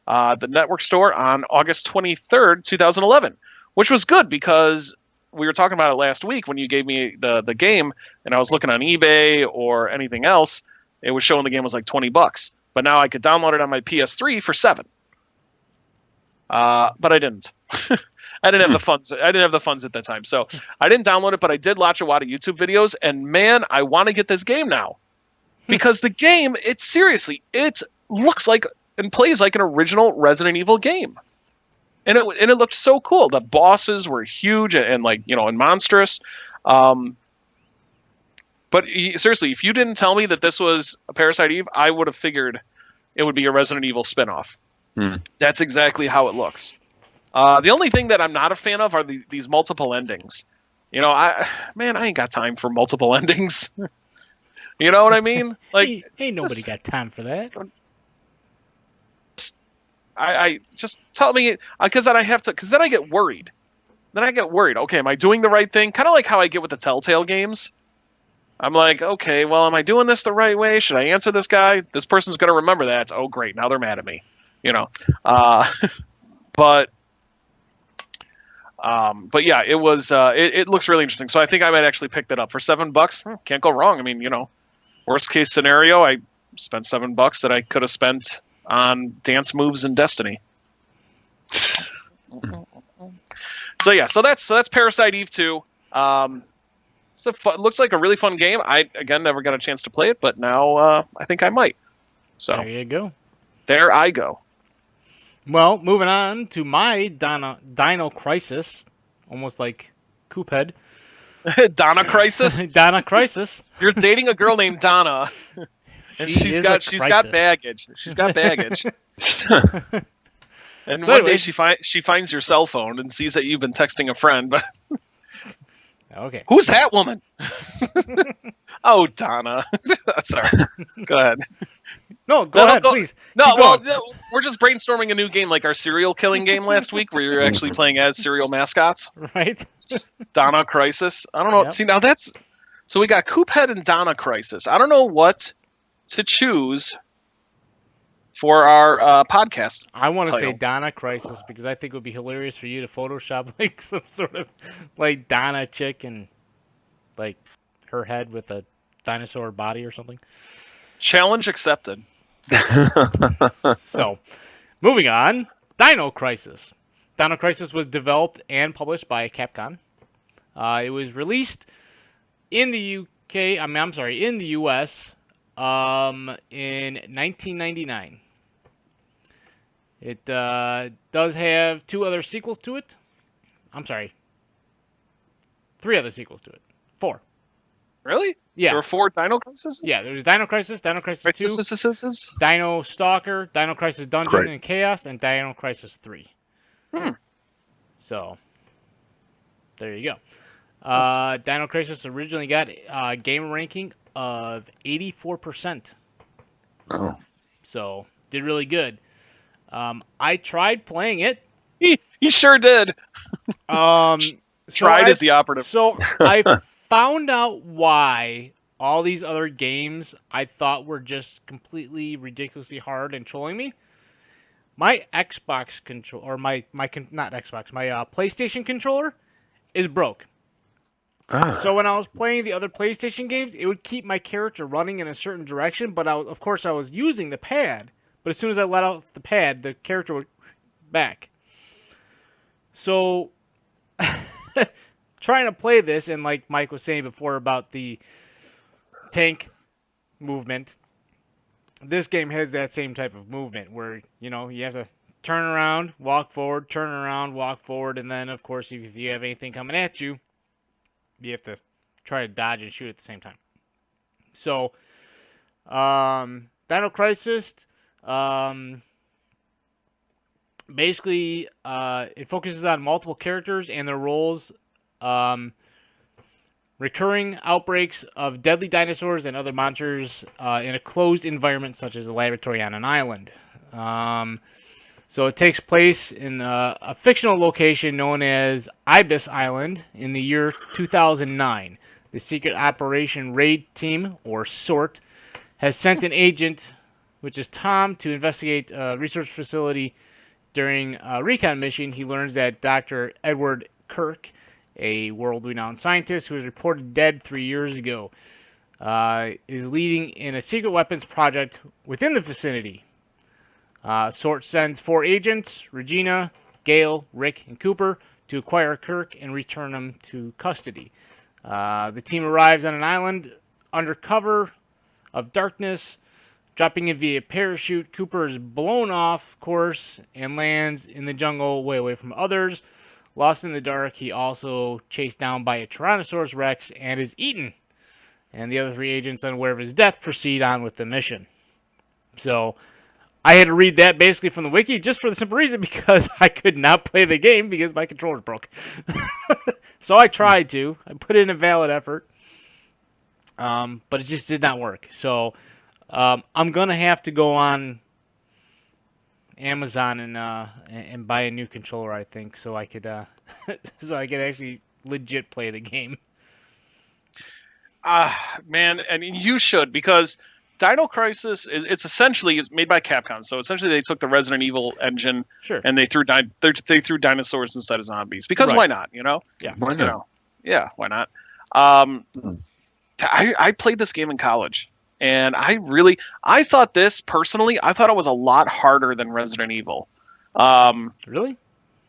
the network store on August 23rd, 2011, which was good because we were talking about it last week when you gave me the game, and I was looking on eBay or anything else. It was showing the game was like $20, but now I could download it on my PS3 for $7. But I didn't. I didn't have the funds. I didn't have the funds at that time, so I didn't download it. But I did watch a lot of YouTube videos, and man, I want to get this game now because the game, it looks like and plays like an original Resident Evil game. And it looked so cool. The bosses were huge and monstrous. But seriously, if you didn't tell me that this was a Parasite Eve, I would have figured it would be a Resident Evil spinoff. That's exactly how it looks. The only thing that I'm not a fan of are these multiple endings. I ain't got time for multiple endings. You know what I mean? Like, ain't nobody got time for that. I just tell me, because then I get worried. Okay, am I doing the right thing? Kind of like how I get with the Telltale games. I'm like, okay, well, am I doing this the right way? Should I answer this guy? This person's going to remember that. Oh, great. Now they're mad at me. But yeah, it was. It looks really interesting. So I think I might actually pick that up for $7. Can't go wrong. I mean, worst case scenario, I spent $7 that I could have spent on dance moves in Destiny. So yeah, so that's Parasite Eve 2. It looks like a really fun game. I again never got a chance to play it, but now I think I might. So there you go. There I go. Well, moving on to my Dino Crisis, almost like Coophead. Donna Crisis. Donna Crisis. You're dating a girl named Donna. And she's got baggage. She's got baggage. And so one day she finds your cell phone and sees that you've been texting a friend. But okay, who's that woman? Oh, Donna. Sorry. Go ahead. No, go ahead, please. No, well, we're just brainstorming a new game, like our serial killing game last week, where you're actually playing as serial mascots. Right. Donna Crisis. I don't know. Yep. See, now so we got Coophead and Donna Crisis. I don't know what to choose for our podcast. I want to say Donna Crisis because I think it would be hilarious for you to Photoshop like some sort of like Donna chick and like her head with a dinosaur body or something. Challenge accepted. So, moving on, Dino Crisis. Dino Crisis was developed and published by Capcom. It was released in the UK. In the US. In 1999. It does have 2 other sequels to it. I'm sorry. 3 other sequels to it. 4. Really? Yeah. There were 4 Dino Crisis? Yeah, there was Dino Crisis, Dino Crisis 2, Dino Stalker, Dino Crisis Dungeon and Chaos, and Dino Crisis 3. So, there you go. Dino Crisis originally got a game ranking of 84%. Oh. So, did really good. I tried playing it. He sure did. Tried is the operative. So, I found out why all these other games I thought were just completely ridiculously hard and trolling me. My Xbox control or my not Xbox, my PlayStation controller is broke. So when I was playing the other PlayStation games, it would keep my character running in a certain direction, but of course I was using the pad. But as soon as I let out the pad, the character would back. So trying to play this, and like Mike was saying before about the tank movement, this game has that same type of movement where, you have to turn around, walk forward, turn around, walk forward, and then, of course, if you have anything coming at you, you have to try to dodge and shoot at the same time. So, Dino Crisis, basically, it focuses on multiple characters and their roles, recurring outbreaks of deadly dinosaurs and other monsters in a closed environment such as a laboratory on an island. So it takes place in a fictional location known as Ibis Island in the year 2009. The Secret Operation Raid Team, or SORT, has sent an agent, which is Tom, to investigate a research facility. During a recon mission, he learns that Dr. Edward Kirk, a world-renowned scientist who was reported dead 3 years ago, is leading in a secret weapons project within the vicinity. SORT sends 4 agents, Regina, Gale, Rick, and Cooper, to acquire Kirk and return him to custody. The team arrives on an island under cover of darkness, dropping in via parachute. Cooper is blown off course and lands in the jungle way away from others. Lost in the dark, he also chased down by a Tyrannosaurus Rex and is eaten. And the other 3 agents, unaware of his death, proceed on with the mission. So I had to read that basically from the wiki just for the simple reason because I could not play the game because my controller broke. So I tried to. I put in a valid effort. But it just did not work. So I'm going to have to go on Amazon and buy a new controller, I think, so I could actually legit play the game. Man, and you should, because Dino Crisis is made by Capcom. So essentially, they took the Resident Evil engine, sure, and they threw dinosaurs instead of zombies. Because why not? Yeah, why not? Yeah, why not? I played this game in college. And I thought this, personally, I thought it was a lot harder than Resident Evil. Really?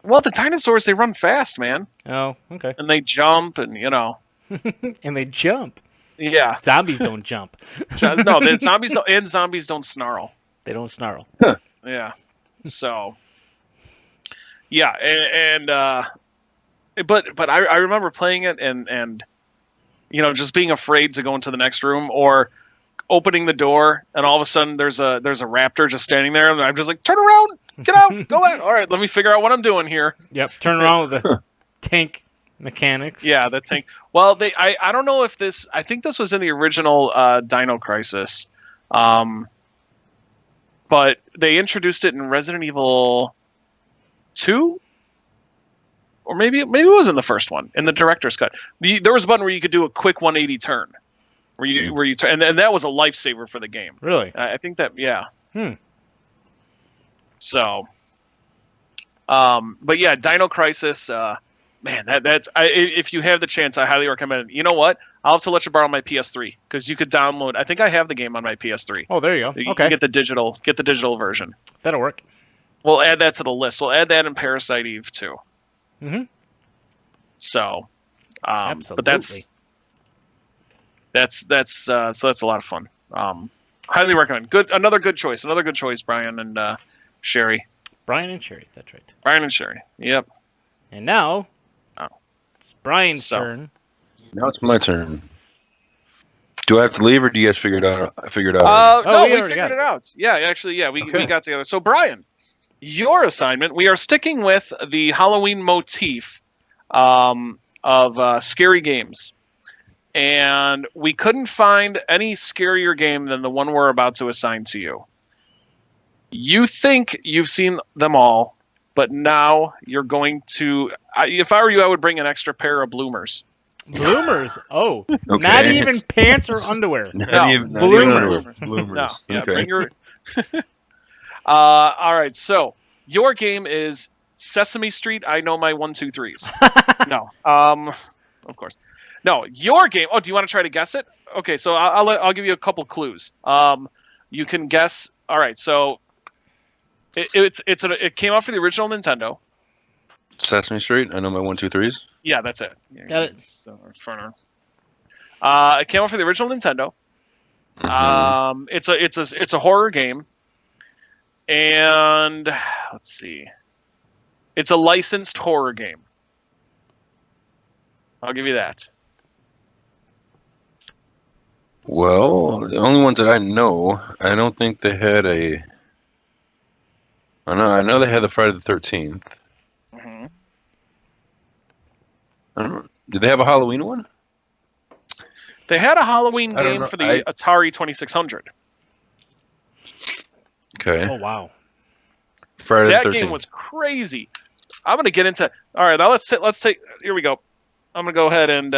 Well, the dinosaurs, they run fast, man. Oh, okay. And they jump, and, And they jump. Yeah. Zombies don't jump. No, zombies don't snarl. They don't snarl. Huh. Yeah. So, yeah, but I remember playing it and just being afraid to go into the next room or opening the door, and all of a sudden there's a raptor just standing there, and I'm just like, turn around, get out, go out. All right, let me figure out what I'm doing here. Yep, turn around with the tank mechanics. Yeah, the tank. Well, I don't know if this. I think this was in the original Dino Crisis, but they introduced it in Resident Evil 2, or maybe it was in the first one in the director's cut. There was a button where you could do a quick 180 turn. Where you turn, and that was a lifesaver for the game. Really? I think that, yeah. So, but yeah, Dino Crisis, man, that's if you have the chance, I highly recommend it. You know what? I'll have to let you borrow my PS3 because you could download. I think I have the game on my PS3. Oh, there you go. You okay. Get the digital version. That'll work. We'll add that to the list. We'll add that in Parasite Eve too. Mm-hmm. So, absolutely. But that's a lot of fun. Highly recommend. Another good choice, Brian and Sherry. Brian and Sherry, that's right. Brian and Sherry. Yep. And now, it's Brian's turn. Now it's my turn. Do I have to leave, or do you guys figure it out? No, we figured it out. Yeah, actually, we got together. So, Brian, your assignment. We are sticking with the Halloween motif of scary games. And we couldn't find any scarier game than the one we're about to assign to you. You think you've seen them all, but now you're going to... if I were you, I would bring an extra pair of bloomers. Bloomers. Oh, Okay. not even pants or underwear. Not even bloomers. Bloomers. No. Yeah, Okay. bring your. All right. So your game is Sesame Street. I know my 1, 2, 3s. No. Of course. No. Your game. Oh, do you want to try to guess it? Okay. So I'll give you a couple clues. You can guess. All right. So it came out for the original Nintendo. Sesame Street. I know my 1, 2, 3s. Yeah, that's it. Yeah, Got it. It came out for the original Nintendo. Mm-hmm. It's a horror game, and let's see, it's a licensed horror game. I'll give you that. Well, the only ones that I know, I don't think they had a. I know they had the Friday the 13th. Mm-hmm. I don't know. Did they have a Halloween one? They had a Halloween I don't game know. for the Atari 2600. Okay. Oh wow. Friday That the 13th. game was crazy. I'm gonna get into. All right, now let's take. Here we go. I'm gonna go ahead and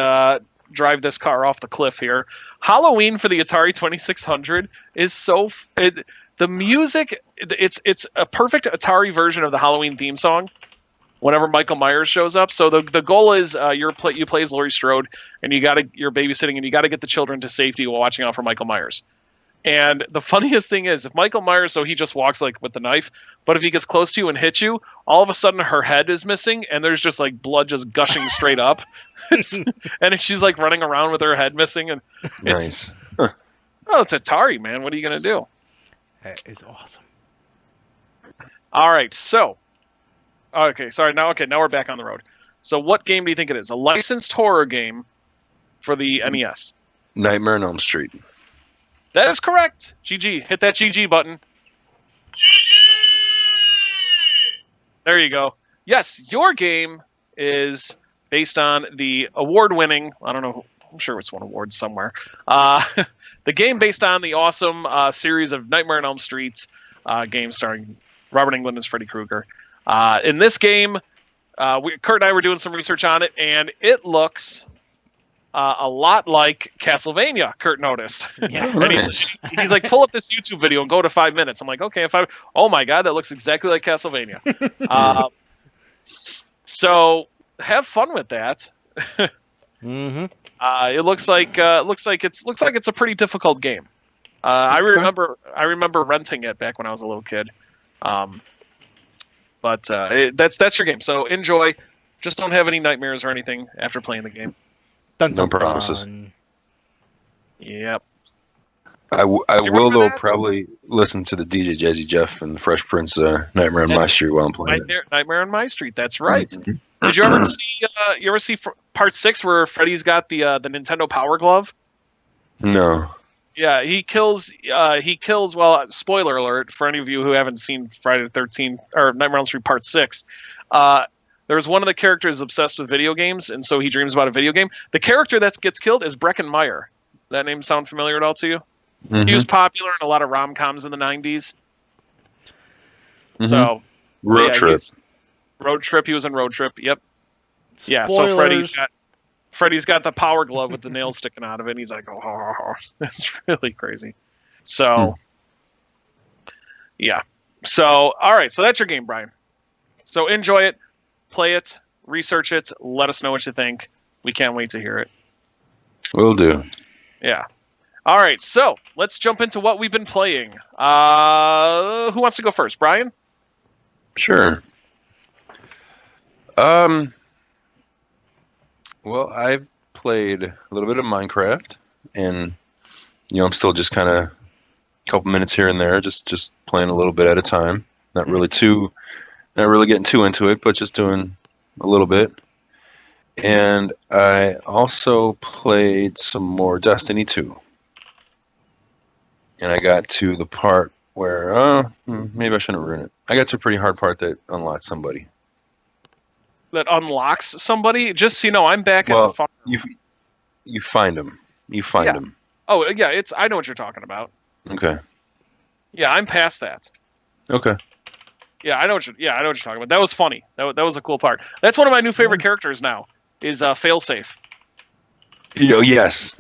drive this car off the cliff here. Halloween for the Atari 2600 is so. The music. It's a perfect Atari version of the Halloween theme song. Whenever Michael Myers shows up, so the goal is you play as Laurie Strode, and you're babysitting, and you got to get the children to safety while watching out for Michael Myers. And the funniest thing is, if Michael Myers, so he just walks like with the knife, but if he gets close to you and hits you, all of a sudden her head is missing, and there's just like blood just gushing straight up, and she's like running around with her head missing, and Nice. oh, it's Atari, man. What are you gonna do? That is awesome. All right, so. Okay, sorry. Now we're back on the road. So what game do you think it is? A licensed horror game for the NES. Nightmare on Elm Street. That is correct. GG. Hit that GG button. There you go. Yes, your game is based on the award-winning, I don't know, I'm sure it's won awards somewhere. The game based on the awesome series of Nightmare on Elm Street games starring Robert Englund as Freddy Krueger. In this game, Kurt and I were doing some research on it, and it looks a lot like Castlevania, Kurt noticed. Yeah. And he's like, pull up this YouTube video and go to 5 minutes. I'm like, okay, oh my God, that looks exactly like Castlevania. So have fun with that. Mm-hmm. It looks like it's a pretty difficult game. I remember renting it back when I was a little kid. But that's your game. So enjoy. Just don't have any nightmares or anything after playing the game. Dun, No dun, promises. dun. Yep. I will remember though that? probably listen to the DJ Jazzy Jeff and the Fresh Prince Nightmare on My Street while I'm playing it. Nightmare on My Street. That's right. Mhm. Did you ever see part 6 where Freddy's got the Nintendo Power Glove? No. Yeah, he kills. Well, spoiler alert for any of you who haven't seen Friday the 13th or Nightmare on Elm Street Part 6. There's one of the characters obsessed with video games, and so he dreams about a video game. The character that gets killed is Breckin Meyer. That name sound familiar at all to you? Mhm. He was popular in a lot of rom-coms in the 90s. Mhm. So Road yeah, Trip. Road Trip. He was in Road Trip. Yep. Yeah. So Spoilers. Freddy's got the power glove with the nails sticking out of it, and he's like, oh, it's really crazy. So, yeah. So, all right. So that's your game, Brian. So enjoy it, play it, research it, let us know what you think. We can't wait to hear it. Will do. Yeah. All right. So let's jump into what we've been playing. Who wants to go first? Brian? Sure. Well, I've played a little bit of Minecraft, and I'm still just kind of a couple minutes here and there, just playing a little bit at a time. Not really getting too into it, but just doing a little bit. And I also played some more Destiny 2. And I got to the part where, maybe I shouldn't ruin it. I got to a pretty hard part that unlocked somebody. That unlocks somebody? Just so you know, I'm back at the farm. You find them. You find them. Oh, yeah, I know what you're talking about. Okay. Yeah, I'm past that. Okay. Yeah, I know what you're talking about. That was funny. That was a cool part. That's one of my new favorite characters now. Is Failsafe. Yes.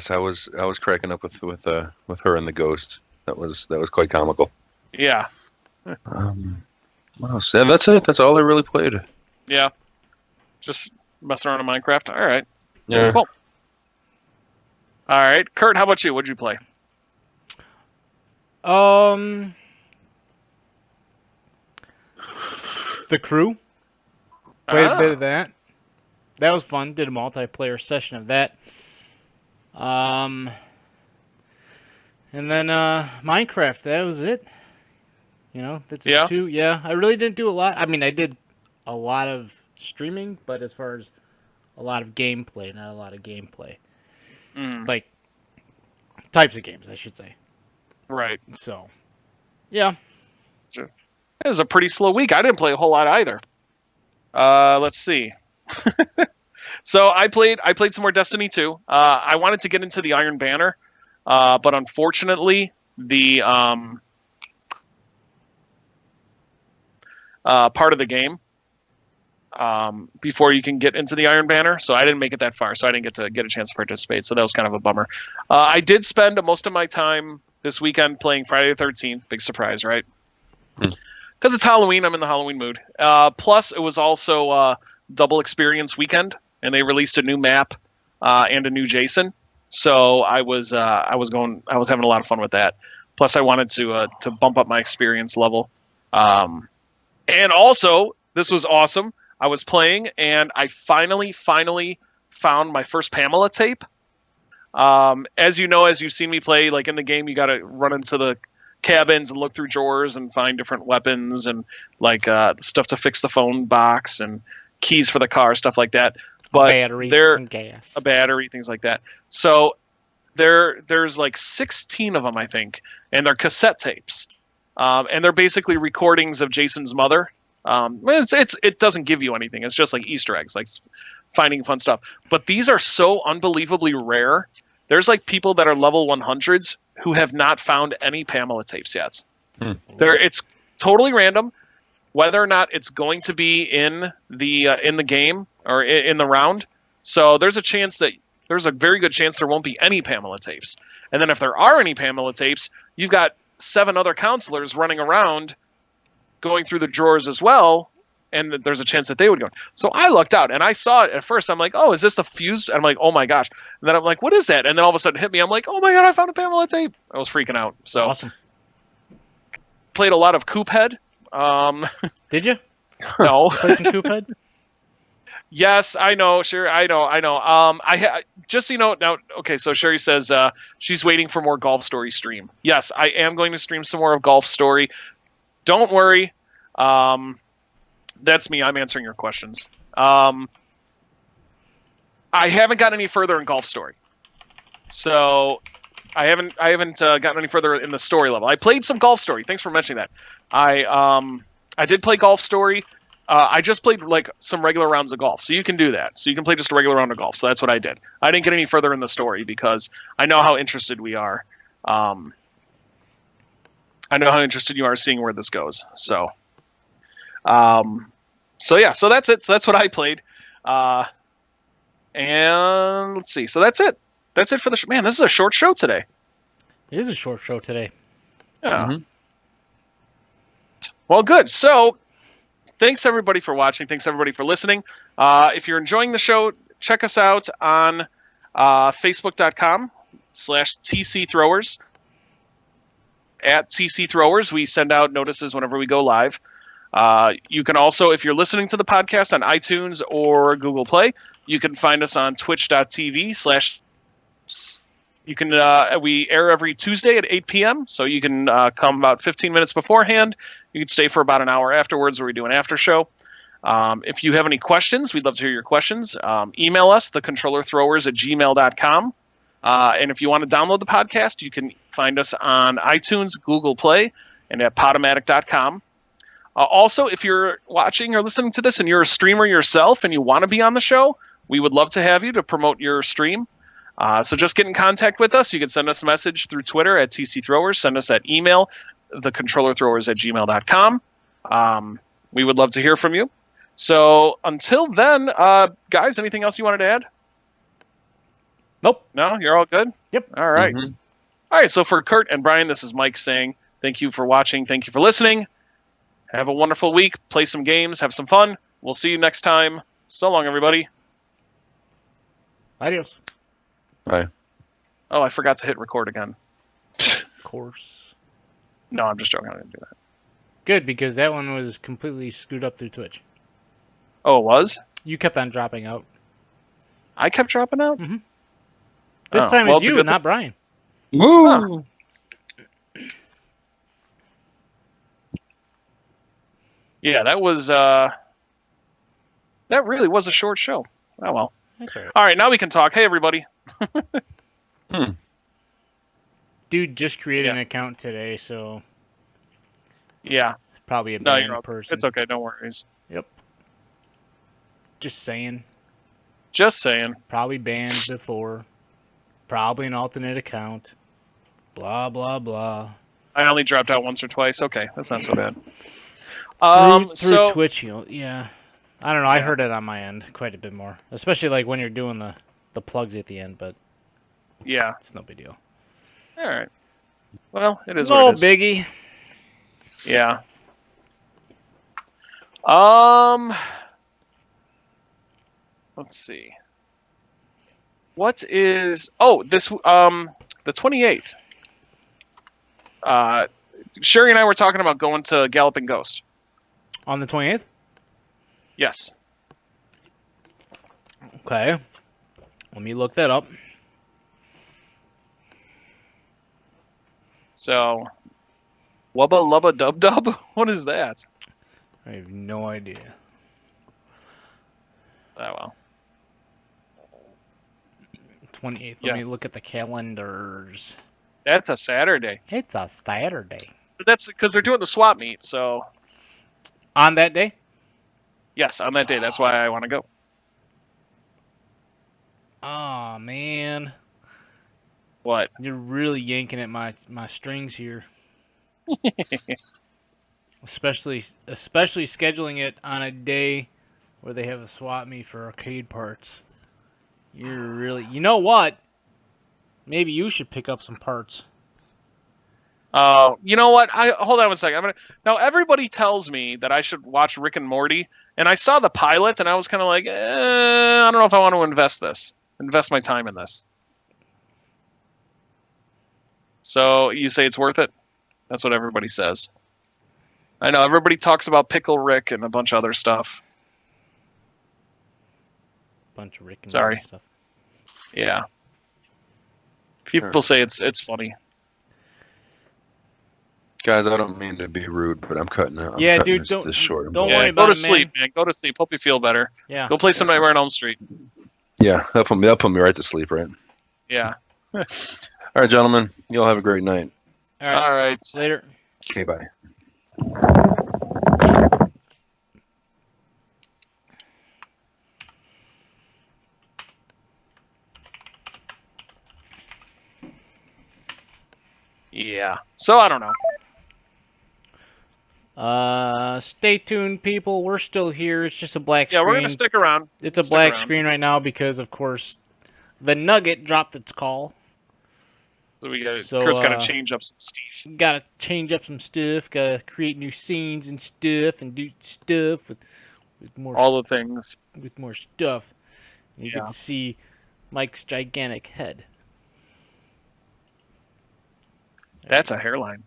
I was cracking up with her and the ghost. That was quite comical. Yeah. Wow, so that's it. That's all I really played. Yeah. Just messing around in Minecraft. All right. Yeah. Cool. All right, Kurt. How about you? What'd you play? The Crew. Played a bit of that. That was fun. Did a multiplayer session of that. And then Minecraft. That was it. That's Yeah. 2. Yeah, I really didn't do a lot. I mean, I did a lot of streaming, but as far as a lot of gameplay, not a lot of gameplay. Like types of games, I should say. Right. So, yeah. It was a pretty slow week. I didn't play a whole lot either. Let's see. So I played some more Destiny 2. I wanted to get into the Iron Banner, but unfortunately the part of the game before you can get into the Iron Banner, so I didn't make it that far, so I didn't get a chance to participate. So that was kind of a bummer. I did spend most of my time this weekend playing Friday the 13th. Big surprise, right? Because it's Halloween, I'm in the Halloween mood. Plus, it was also double experience weekend, and they released a new map and a new Jason. So I was having a lot of fun with that. Plus, I wanted to bump up my experience level. And also, this was awesome. I was playing, and I finally found my first Pamela tape. As you know, as you've seen me play, like in the game, you got to run into the cabins and look through drawers and find different weapons and like stuff to fix the phone box and keys for the car, stuff like that. But battery, some gas, a battery, things like that. So there's like 16 of them, I think, and they're cassette tapes, and they're basically recordings of Jason's mother. It doesn't give you anything. It's just like Easter eggs, like finding fun stuff. But these are so unbelievably rare. There's like people that are level 100s who have not found any Pamela tapes yet. It's totally random whether or not it's going to be in the game or in the round. So there's a very good chance there won't be any Pamela tapes. And then if there are any Pamela tapes, you've got 7 other counselors running around going through the drawers as well, and there's a chance that they would go. So I lucked out, and I saw it at first. I'm like, oh, is this the fuse? And I'm like, oh my gosh. And then I'm like, what is that? And then all of a sudden it hit me. I'm like, oh my God, I found a Pamela tape. I was freaking out. So awesome. Played a lot of Coophead. Did you? No. Play some Coophead? Yes, I know. Sure, I know. Just so you know now. Okay, so Sherry says she's waiting for more Golf Story stream. Yes, I am going to stream some more of Golf Story. Don't worry. That's me. I'm answering your questions. I haven't gotten any further in Golf Story, so I haven't gotten any further in the story level. I played some Golf Story. Thanks for mentioning that. I did play Golf Story. I just played like some regular rounds of golf, so you can do that. So you can play just a regular round of golf. So that's what I did. I didn't get any further in the story because I know how interested we are. I know how interested you are seeing where this goes. So, yeah. So that's it. So that's what I played. And let's see. So that's it. That's it for the show. Man, this is a short show today. It is a short show today. Yeah. Mm-hmm. Well, good. So. Thanks, everybody, for watching. Thanks, everybody, for listening. If you're enjoying the show, check us out on Facebook.com/TCThrowers. At TC Throwers, we send out notices whenever we go live. You can also, if you're listening to the podcast on iTunes or Google Play, you can find us on Twitch.tv/. You can we air every Tuesday at 8 p.m. So you can come about 15 minutes beforehand. You can stay for about an hour afterwards where we do an after show. If you have any questions, we'd love to hear your questions. Email us, thecontrollerthrowers@gmail.com. And if you want to download the podcast, you can find us on iTunes, Google Play, and at Podomatic.com. Also, if you're watching or listening to this and you're a streamer yourself and you want to be on the show, we would love to have you to promote your stream. So just get in contact with us. You can send us a message through Twitter at TCThrowers. Send us that email, thecontrollerthrowers@gmail.com. We would love to hear from you. So until then, guys, anything else you wanted to add? Nope. No, you're all good? Yep. All right. Mhm. All right, so for Kurt and Brian, this is Mike saying thank you for watching. Thank you for listening. Have a wonderful week. Play some games. Have some fun. We'll see you next time. So long, everybody. Adios. Bye. Oh, I forgot to hit record again. Of course. No, I'm just joking. I didn't do that. Good, because that one was completely screwed up through Twitch. Oh, it was? You kept on dropping out. I kept dropping out? Mm-hmm. This Oh, time well, it's it's a you, good not Brian. Woo! Yeah, that was that really was a short show. Oh well. That's all right. All right, now we can talk. Hey everybody. Dude just created Yeah. an account today, so Yeah. probably a No, banned you're okay. person. It's okay, no worries. Yep. Just saying. Just saying. Probably banned before. Probably an alternate account. Blah, blah, blah. I only dropped out once or twice. Okay, that's not so bad. Through So Twitch, yeah. I don't know. I Yeah. heard it on my end quite a bit more. Especially like when you're doing the plugs at the end, but yeah. it's no big deal. All right. Well, it is No what it is. biggie. Yeah. Let's see. What is this the 28th. Sherry and I were talking about going to Galloping Ghost. On the 28th? Yes. Okay. Let me look that up. So Wubba Lubba Dub Dub? What is that? I have no idea. Oh well. 28th. Let me Yes. look at the calendars. That's a Saturday. It's a Saturday. But that's because they're doing the swap meet, so On that day? yes, on that day. That's why I want to go. Oh, man. What? You're really yanking at my strings here. especially scheduling it on a day where they have a swap meet for arcade parts. You're really... You know what? Maybe you should pick up some parts. You know what? Hold on one second. Now everybody tells me that I should watch Rick and Morty, and I saw the pilot, and I was kind of like, I don't know if I want to invest my time in this. So you say it's worth it? That's what everybody says. I know everybody talks about Pickle Rick and a bunch of other stuff. Bunch of Rick and Sorry. Morty stuff. Yeah. People say it's funny. Guys, I don't mean to be rude, but I'm cutting it. Yeah, cutting dude, this, don't- this short. don't Yeah, worry go about to it, sleep, man. Go to sleep. Hope you feel better. Yeah. Go play some Nightmare on Elm Street. Yeah, that'll put me right to sleep, right? Yeah. All right, gentlemen. You all have a great night. All right. All right. Later. Okay, bye. Yeah. So I don't know. Stay tuned, people. We're still here. It's just a black Yeah, screen. we're gonna stick around. It's a stick black around. screen right now because, of course, the Nugget dropped its call. So we got So, Kurt's got to change up some stuff. Got to change up some stuff. Got to create new scenes and stuff, and do stuff with more All the things. with more stuff. You Yeah. get to see Mike's gigantic head. That's a hairline.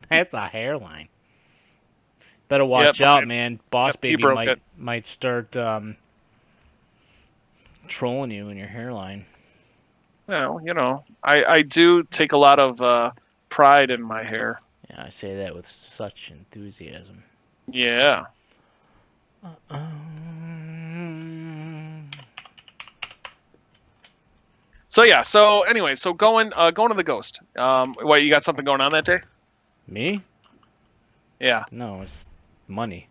That's a hairline. Better watch Yep, out, I- man. Boss yep, he baby broke it. might start trolling you in your hairline. Well, you know, I do take a lot of pride in my hair. Yeah, I say that with such enthusiasm. Yeah. So yeah. So anyway, so going to the Ghost. What, you got something going on that day? Me? Yeah. No, it's money.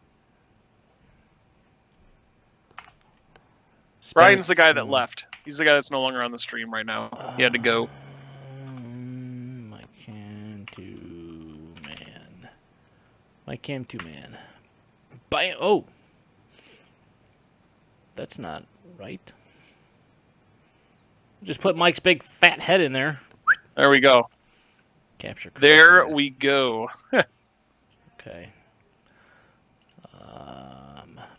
Brian's the guy that left. He's the guy that's no longer on the stream right now. He had to go. My Cam 2 man. My Cam 2 man. That's not right. Just put Mike's big fat head in there. There we go. Capture. There we go. Okay.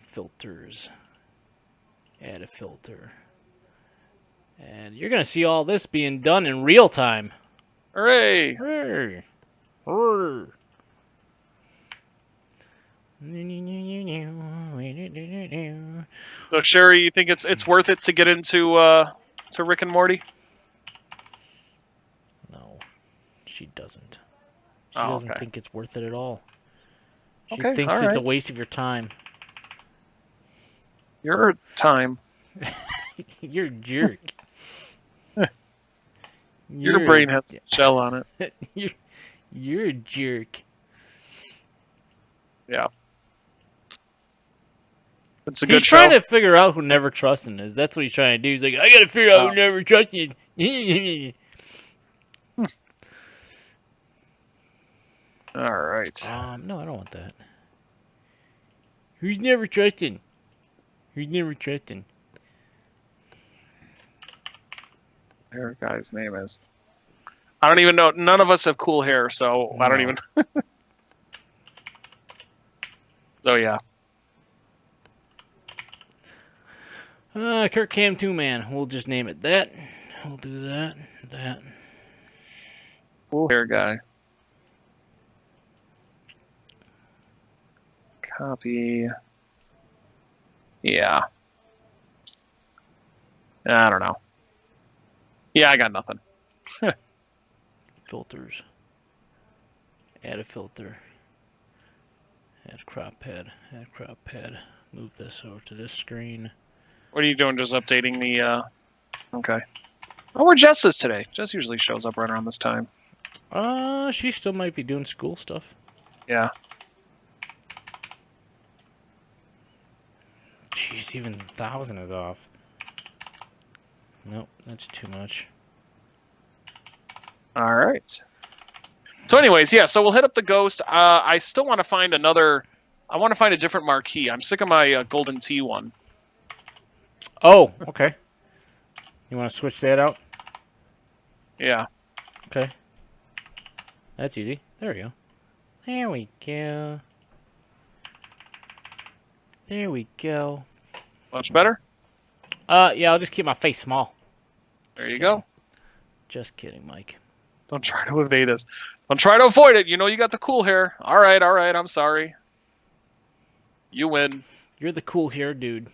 Filters. Add a filter. And you're going to see all this being done in real time. Hooray! Hooray! Hooray! So Sherry, you think it's worth it to get into to Rick and Morty? No, she doesn't. She Oh, doesn't okay. think it's worth it at all. She Okay, thinks all it's a right. waste of your time. Your time. You're a jerk. Your brain has a shell on it. You're a jerk. Yeah. It's a good He's show. trying to figure out who Never Trusting is. That's what he's trying to do. He's like, I gotta figure out who Never Trusting is. All right. No, I don't want that. Who's Never Trusting? Who's Never Trusting? Hair guy's name is. I don't even know. None of us have cool hair, so I don't No. even. So yeah. Kurt Cam 2-Man. We'll just name it that. We'll do that. That. Cool hair guy. Copy. Yeah. I don't know. Yeah, I got nothing. Filters. Add a filter. Add crop pad. Add crop pad. Move this over to this screen. What are you doing? Just updating the. Okay. Oh, where Jess is today. Jess usually shows up right around this time. She still might be doing school stuff. Yeah. Jeez, even 1,000 is off. Nope, that's too much. All right. So, anyways, yeah. So we'll hit up the Ghost. I still want to find another. I want to find a different marquee. I'm sick of my Golden Tee one. Oh, okay. You want to switch that out? Yeah. Okay. That's easy. There we go. There we go. There we go. Much better. Yeah, I'll just keep my face small. There you go. Just kidding, Mike. Don't try to evade us. Don't try to avoid it. You know you got the cool hair. All right. I'm sorry. You win. You're the cool hair dude.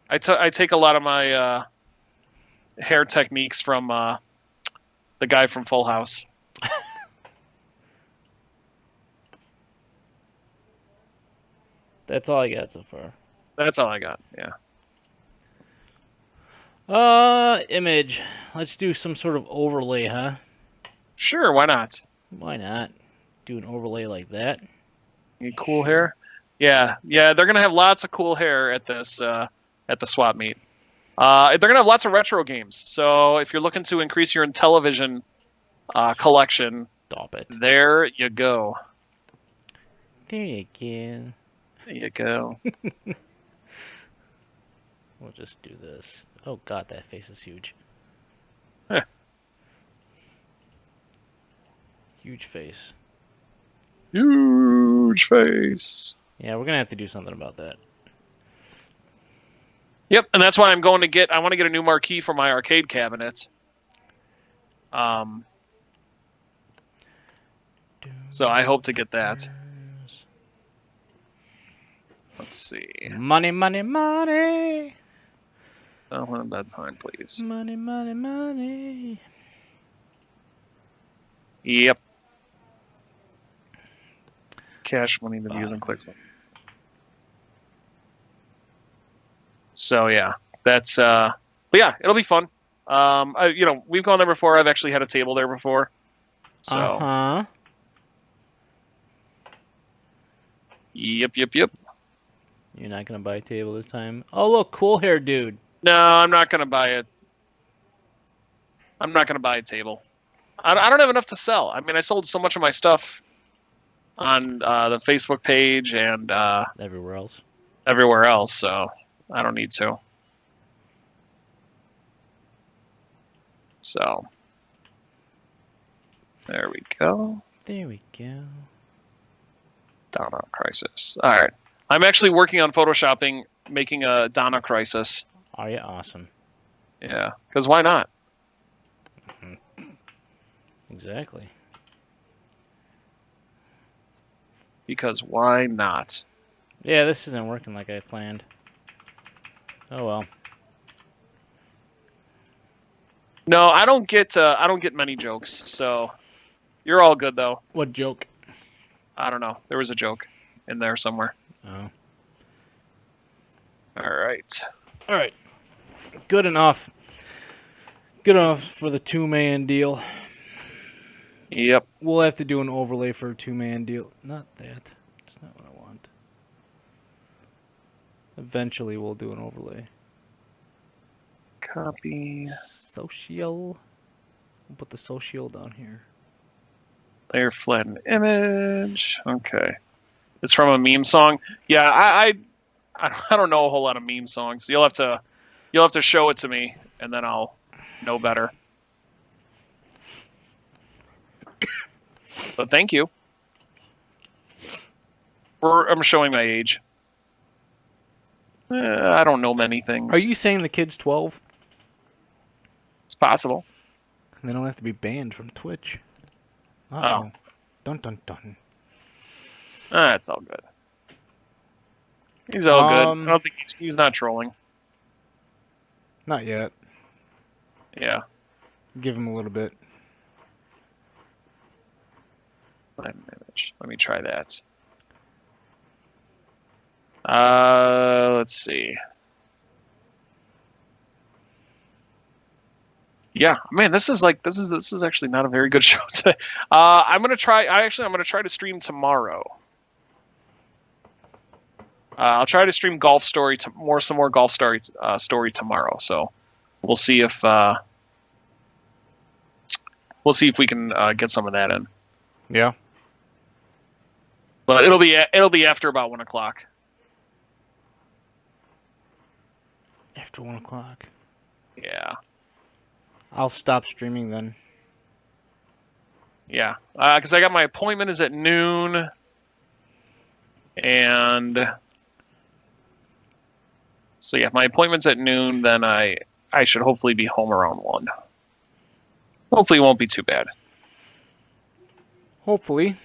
I take a lot of my hair techniques from the guy from Full House. That's all I got so far. That's all I got. Yeah. Image. Let's do some sort of overlay, huh? Sure. Why not? Why not? Do an overlay like that. You cool hair? Yeah. They're gonna have lots of cool hair at this at the swap meet. They're gonna have lots of retro games. So if you're looking to increase your Intellivision collection, Stop it. there you go. There you go. There you go. We'll just do this. Oh god, that face is huge. Huh. Huge face. Huge face. Yeah, we're gonna have to do something about that. Yep, and that's why I'm going to get. I want to get a new marquee for my arcade cabinet. So I hope to get that. Let's see. Money, money, money. Oh, one at that time, please. Money, money, money. Yep. Cash money to views and clicks. So yeah, that's but yeah, it'll be fun. We've gone there before. I've actually had a table there before. So Yep. You're not gonna buy a table this time. Oh look, cool hair dude. No, I'm not gonna buy it. I'm not gonna buy a table. I don't have enough to sell. I mean, I sold so much of my stuff on the Facebook page and Everywhere else. everywhere else, so I don't need to. So there we go. There we go. Donna Crisis. All right. I'm actually working on photoshopping, making a Donna Crisis. Oh, yeah, awesome. Yeah, because why not? Exactly. Because why not? Yeah, this isn't working like I planned. Oh well. No, I don't get many jokes, so you're all good though. What joke? I don't know. There was a joke in there somewhere. Oh. All right. All right. Good enough. Good enough for the 2-man deal. Yep. We'll have to do an overlay for a 2-man deal. Not that. That's not what I want. Eventually, we'll do an overlay. Copy. Social. We'll put the social down here. Layer flatten image. Okay. It's from a meme song. Yeah, I don't know a whole lot of meme songs. You'll have to show it to me, and then I'll know better. But thank you. I'm showing my age. I don't know many things. Are you saying the kid's 12? It's possible. And they don't have to be banned from Twitch. Uh-oh. Oh. Dun dun dun. It's all good. He's all good. I don't think he's not trolling. Not yet. Yeah. Give him a little bit. Let me try that. Let's see. Yeah, man, this is actually not a very good show today. I'm gonna try to stream tomorrow. I'll try to stream golf story some more golf story tomorrow. So we'll see if we can get some of that in. Yeah. But it'll be after about 1 o'clock. After 1 o'clock. Yeah. I'll stop streaming then. Yeah, because I got my appointment is at noon, and so yeah, my appointment's at noon. Then I should hopefully be home around 1. Hopefully, it won't be too bad. Hopefully.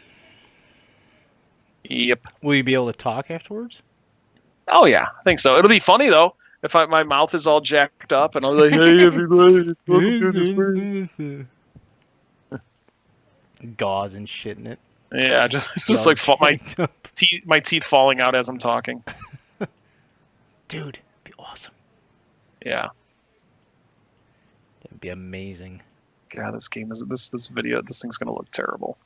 Yep. Will you be able to talk afterwards? Oh yeah, I think so. It'll be funny though if my mouth is all jacked up and I'm like, "Hey everybody, welcome to this bird." Gauze and shit in it. Yeah, just like my teeth falling out as I'm talking. Dude, it'd be awesome. Yeah. That'd be amazing. God, this thing's gonna look terrible.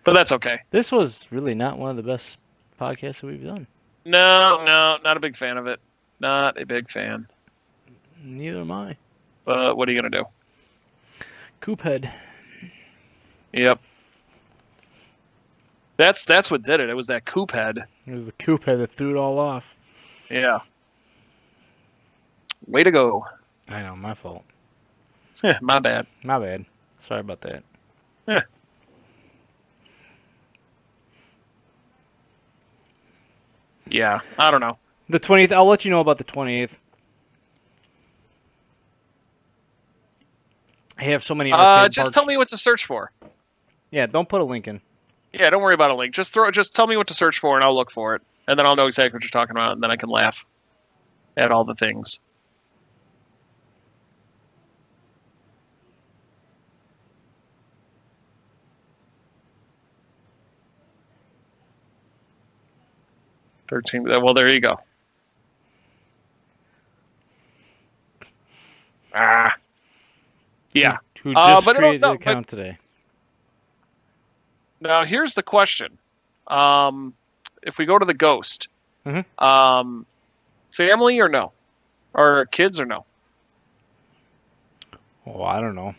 But that's okay. This was really not one of the best podcasts that we've done. No, not a big fan of it. Not a big fan. Neither am I. But what are you gonna do? Coop head. Yep. That's what did it. It was that coop head. It was the coop head that threw it all off. Yeah. Way to go. I know, my fault. My bad. My bad. Sorry about that. Yeah. Yeah, I don't know. The 20th, I'll let you know about the 28th. I have so many arcade just parts. tell me what to search for. Yeah, don't put a link in. Yeah, don't worry about a link. Just tell me what to search for and I'll look for it. And then I'll know exactly what you're talking about and then I can laugh at all the things. Well, there you go. Yeah. Who just but created an account today? Now, here's the question. If we go to the ghost, family or no? Or kids or no? Oh, I don't know.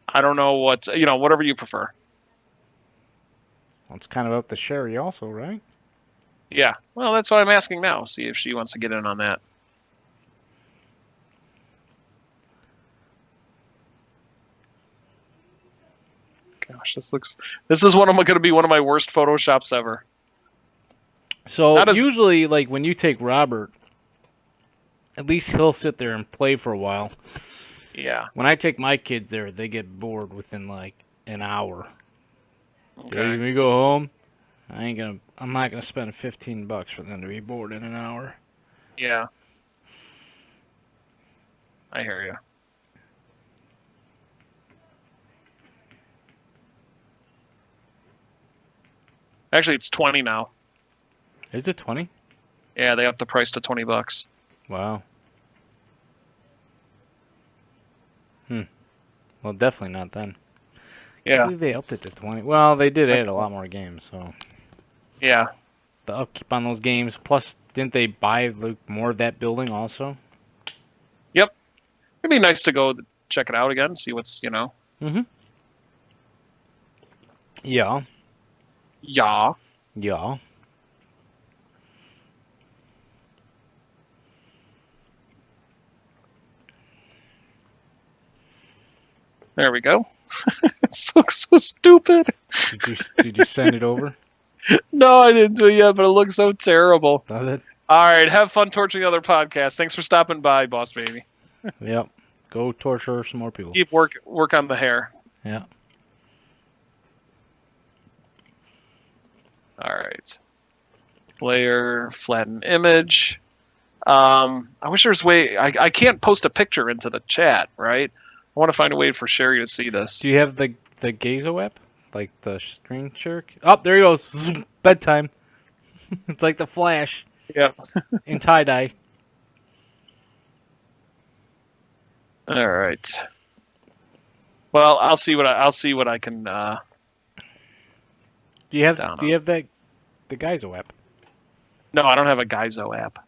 I don't know whatever you prefer. Well, it's kind of up to Sherry also, right? Yeah. Well, that's what I'm asking now. See if she wants to get in on that. Gosh, this is going to be one of my worst Photoshops ever. So usually, like when you take Robert, at least he'll sit there and play for a while. Yeah. When I take my kids there, they get bored within like an hour. Okay. When we go home, I'm not gonna spend $15 for them to be bored in an hour. Yeah. I hear you. Actually, it's 20 now. Is it 20? Yeah, they upped the price to $20. Wow. Well, definitely not then. Yeah. I believe they upped it to 20. Well, they did add a lot more games, so. Yeah. The upkeep on those games. Plus, didn't they buy more of that building also? Yep. It'd be nice to go check it out again, see what's, Mm-hmm. Yeah. Yeah. Yeah. There we go. This looks so stupid. Did you send it over? No, I didn't do it yet, but it looks so terrible. Does it? All right, have fun torturing other podcasts. Thanks for stopping by, Boss Baby. Yep. Go torture some more people. Keep work on the hair. Yeah. All right. Layer, flatten image. I wish there was a way. I can't post a picture into the chat, right? I want to find a way for Sherry to see this. Do you have the Gazo app? Like the screen share? Oh, there he goes. Bedtime. It's like the Flash. Yeah. In tie-dye. All right. Well, I'll see what I can. Do you have Donna. the Gaizo app? No, I don't have a Gaizo app.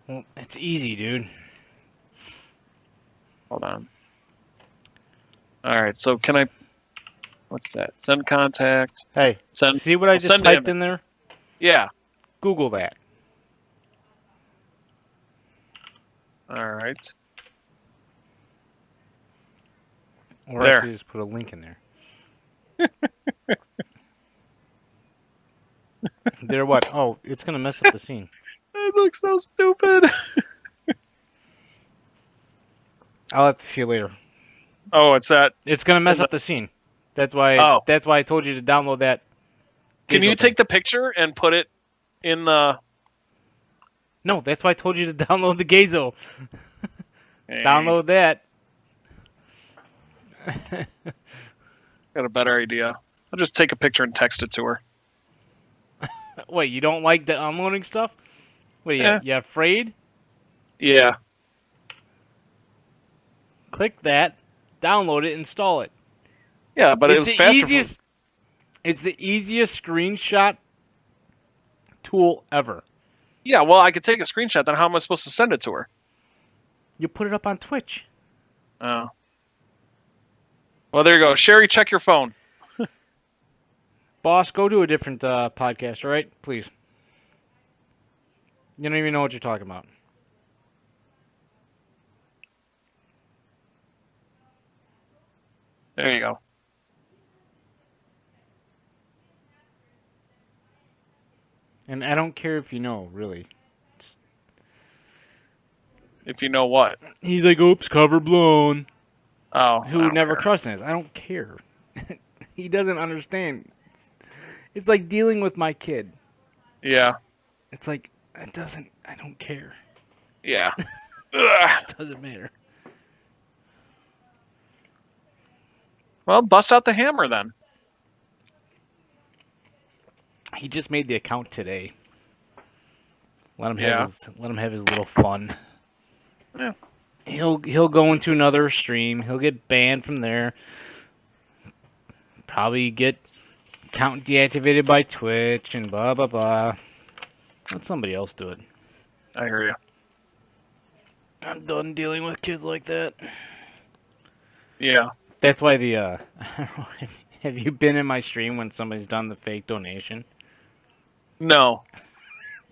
Well, it's easy, dude. Hold on. All right, so can I? What's that? Send contact. Hey, see what I just typed in there? Yeah. Google that. All right. Or There. I could just put a link in there. There what? Oh, it's going to mess up the scene. It looks so stupid. I'll have to see you later. Oh, it's that. It's going to mess up the scene. That's why That's why I told you to download that. Can you take the picture and put it in the... No, that's why I told you to download the Gazo. Download that. Got a better idea. I'll just take a picture and text it to her. Wait, you don't like the downloading stuff? What are you afraid? Yeah. Click that, download it, install it. Yeah, but it was faster. It's the easiest screenshot tool ever. Yeah, well, I could take a screenshot. Then how am I supposed to send it to her? You put it up on Twitch. Oh. Well, there you go. Sherry, check your phone. Boss, go do a different podcast, all right? Please. You don't even know what you're talking about. There you go. And I don't care if you know, really. If you know what. He's like, oops, cover blown. Oh. Who never trusted us. I don't care. He doesn't understand. It's like dealing with my kid. Yeah. It's like, I don't care. Yeah. It doesn't matter. Well, bust out the hammer then. He just made the account today. Let him have his little fun. Yeah. He'll go into another stream. He'll get banned from there. Probably get account deactivated by Twitch and blah blah blah. Let somebody else do it. I hear you. I'm done dealing with kids like that. Yeah. That's why the have you been in my stream when somebody's done the fake donation? No.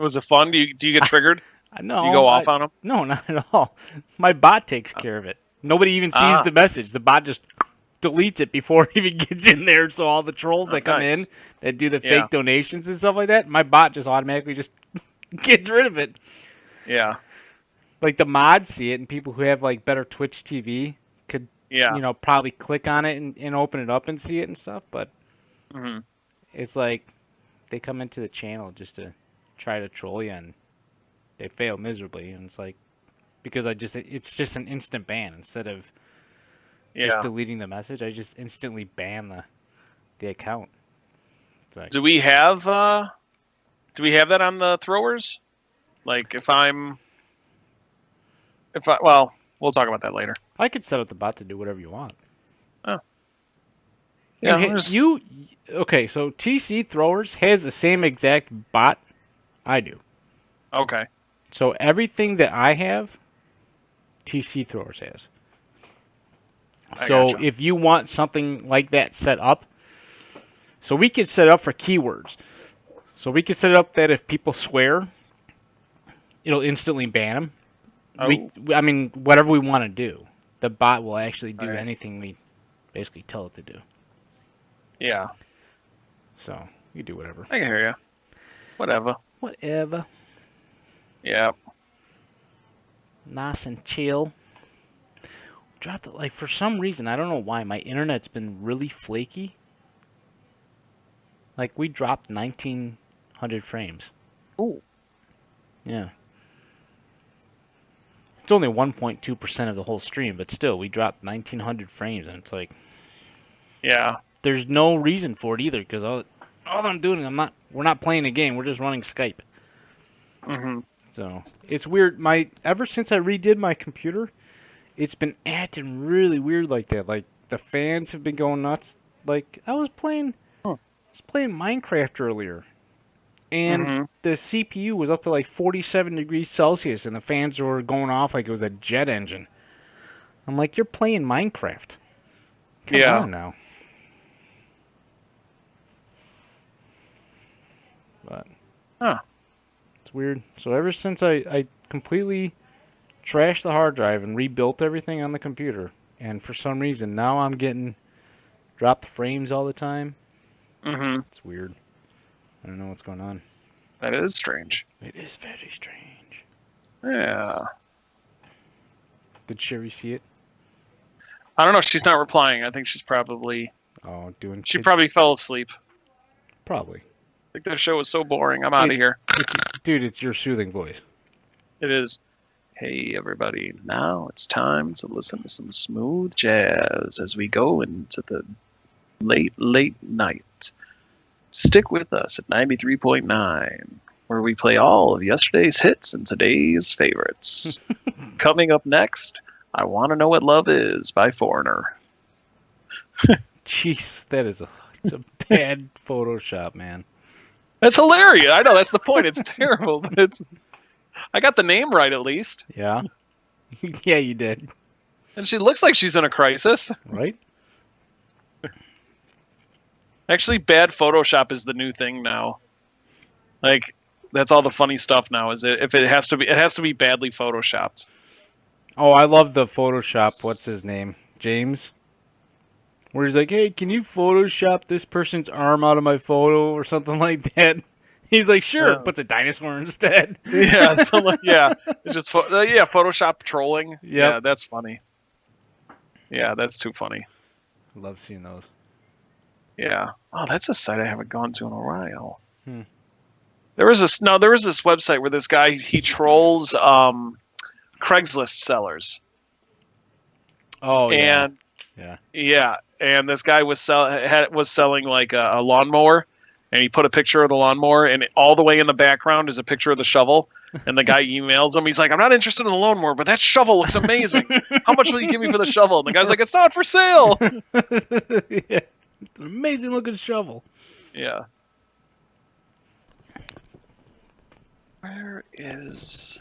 Was it fun? Do you get triggered? No. You go off on them? No, not at all. My bot takes care of it. Nobody even sees the message. The bot just deletes it before it even gets in there. So all the trolls that come in that do the fake donations and stuff like that, my bot just automatically just gets rid of it. Yeah. Like the mods see it, and people who have like better Twitch TV could, probably click on it and open it up and see it and stuff. But it's like they come into the channel just to try to troll you, and they fail miserably. And it's like because it's just an instant ban instead of just deleting the message. I just instantly ban the account. Like, do we have that on the throwers? Like well, we'll talk about that later. I could set up the bot to do whatever you want. Oh. Yeah. Okay, so TC Throwers has the same exact bot I do. Okay. So everything that I have, TC Throwers has. So if you want something like that set up, so we could set it up for keywords. So we could set it up that if people swear, it'll instantly ban them. I mean, whatever we want to do, the bot will actually do anything we basically tell it to do. Yeah. So you do whatever. I can hear you. Whatever. Yeah. Nice and chill. Dropped it like for some reason. I don't know why. My internet's been really flaky. Like we dropped 1900 frames. Ooh. Yeah. It's only 1.2% of the whole stream, but still, we dropped 1900 frames, and it's like, yeah, there's no reason for it either, because all I'm doing is we're not playing a game, we're just running Skype. So it's weird. Ever since I redid my computer, it's been acting really weird like that. Like the fans have been going nuts. Like I was playing Minecraft earlier. And the CPU was up to like 47 degrees Celsius, and the fans were going off like it was a jet engine. I'm like, you're playing Minecraft. Come on now. But it's weird. So ever since I completely trashed the hard drive and rebuilt everything on the computer, and for some reason now I'm getting dropped frames all the time. It's weird. I don't know what's going on. That is strange. It is very strange. Yeah. Did Sherry see it? I don't know. She's not replying. I think she's probably... doing... She probably fell asleep. Probably. I think that show was so boring. I'm out of here. Dude, it's your soothing voice. It is. Hey, everybody. Now it's time to listen to some smooth jazz as we go into the late night. Stick with us at 93.9, where we play all of yesterday's hits and today's favorites. Coming up next, I Want to Know What Love Is by Foreigner. Jeez, that is a bad Photoshop, man. That's hilarious. I know, that's the point. It's terrible, but I got the name right at least. Yeah. Yeah, you did. And she looks like she's in a crisis. Right? Actually, bad Photoshop is the new thing now. Like, that's all the funny stuff now. Is it has to be badly photoshopped. Oh, I love the Photoshop. What's his name? James. Where he's like, "Hey, can you Photoshop this person's arm out of my photo or something like that?" He's like, "Sure." Puts a dinosaur instead. Yeah, it's just Photoshop trolling. Yep. Yeah, that's funny. Yeah, that's too funny. I love seeing those. Yeah. Oh, that's a site I haven't gone to in a while. There was this website where this guy, he trolls Craigslist sellers. Oh, yeah. And yeah, and this guy was selling like a lawnmower, and he put a picture of the lawnmower, and all the way in the background is a picture of the shovel. And the guy emails him. He's like, "I'm not interested in the lawnmower, but that shovel looks amazing. How much will you give me for the shovel?" And the guy's like, "It's not for sale." Yeah. It's an amazing looking shovel. Yeah. Where is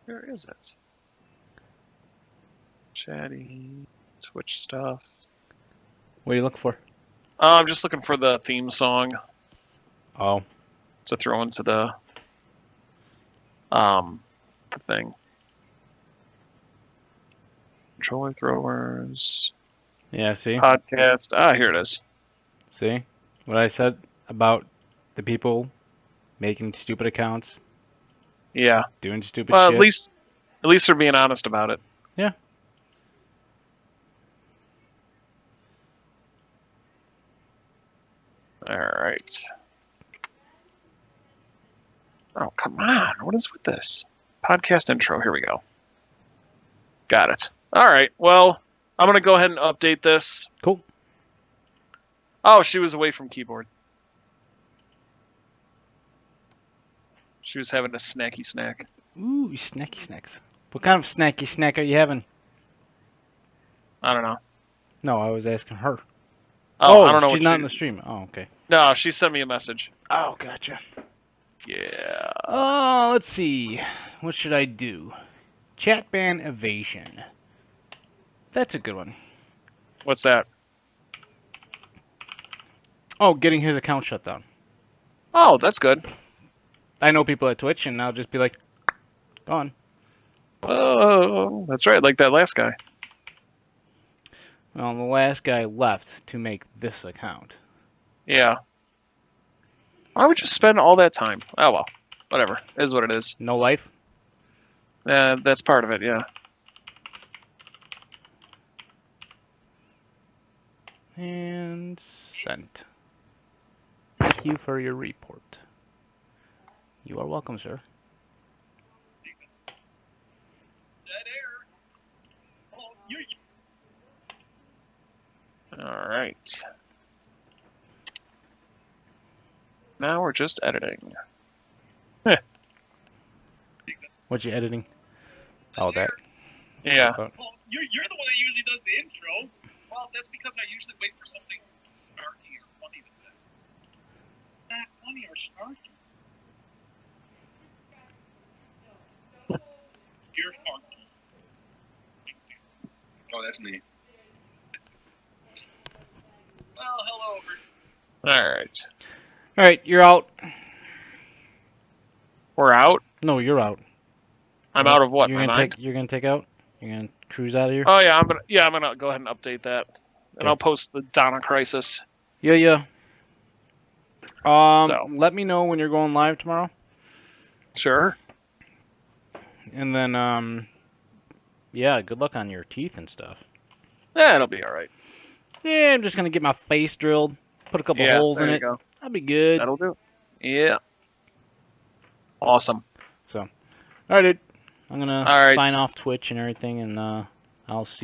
it? Chatty, Twitch stuff. What are you looking for? I'm just looking for the theme song. Oh. to throw into the thing. Controller throwers. Yeah, see? Podcast. Here it is. See? What I said about the people making stupid accounts, Yeah. doing stupid Well, shit. at least they're being honest about it. Yeah. All right. Oh, come on. What is with this? Podcast intro. Here we go. Got it. All right. Well, I'm going to go ahead and update this. Cool. Oh, she was away from keyboard. She was having a snacky snack. Ooh, snacky snacks. What kind of snacky snack are you having? I don't know. No, I was asking her. Oh, I don't know. She's not in the stream. Oh, okay. No, she sent me a message. Oh, gotcha. Yeah. Oh, let's see. What should I do? Chat ban evasion. That's a good one. What's that? Oh, getting his account shut down. Oh, that's good. I know people at Twitch, and I'll just be like, gone. Oh, that's right. Like that last guy. Well, the last guy left to make this account. Yeah. Why would you spend all that time? Oh, well. Whatever. It is what it is. No life? That's part of it, yeah. And sent. Thank you for your report. You are welcome, sir. All right. Now we're just editing. What you editing? Oh, that. Yeah. Well, you're the one that usually does the intro. Well, that's because I usually wait for something snarky or funny to say. Not funny or snarky. You're funky. Oh, that's me. Well, hello, over. All right. All right, you're out. We're out. No, you're out. I'm out of what? You're My gonna mind? take. You're gonna take out. You're gonna cruise out of here. Oh yeah, I'm gonna go ahead and update that, and Okay. I'll post the Donna crisis. Yeah. So. Let me know when you're going live tomorrow, Sure. and then yeah, good luck on your teeth and stuff. Yeah, it'll be all right. Yeah, I'm just gonna get my face drilled, put a couple Yeah, holes there in you it. go. That'll be good. That'll do. Yeah. Awesome. So, all right, dude. I'm gonna All right. sign off Twitch and everything, and I'll see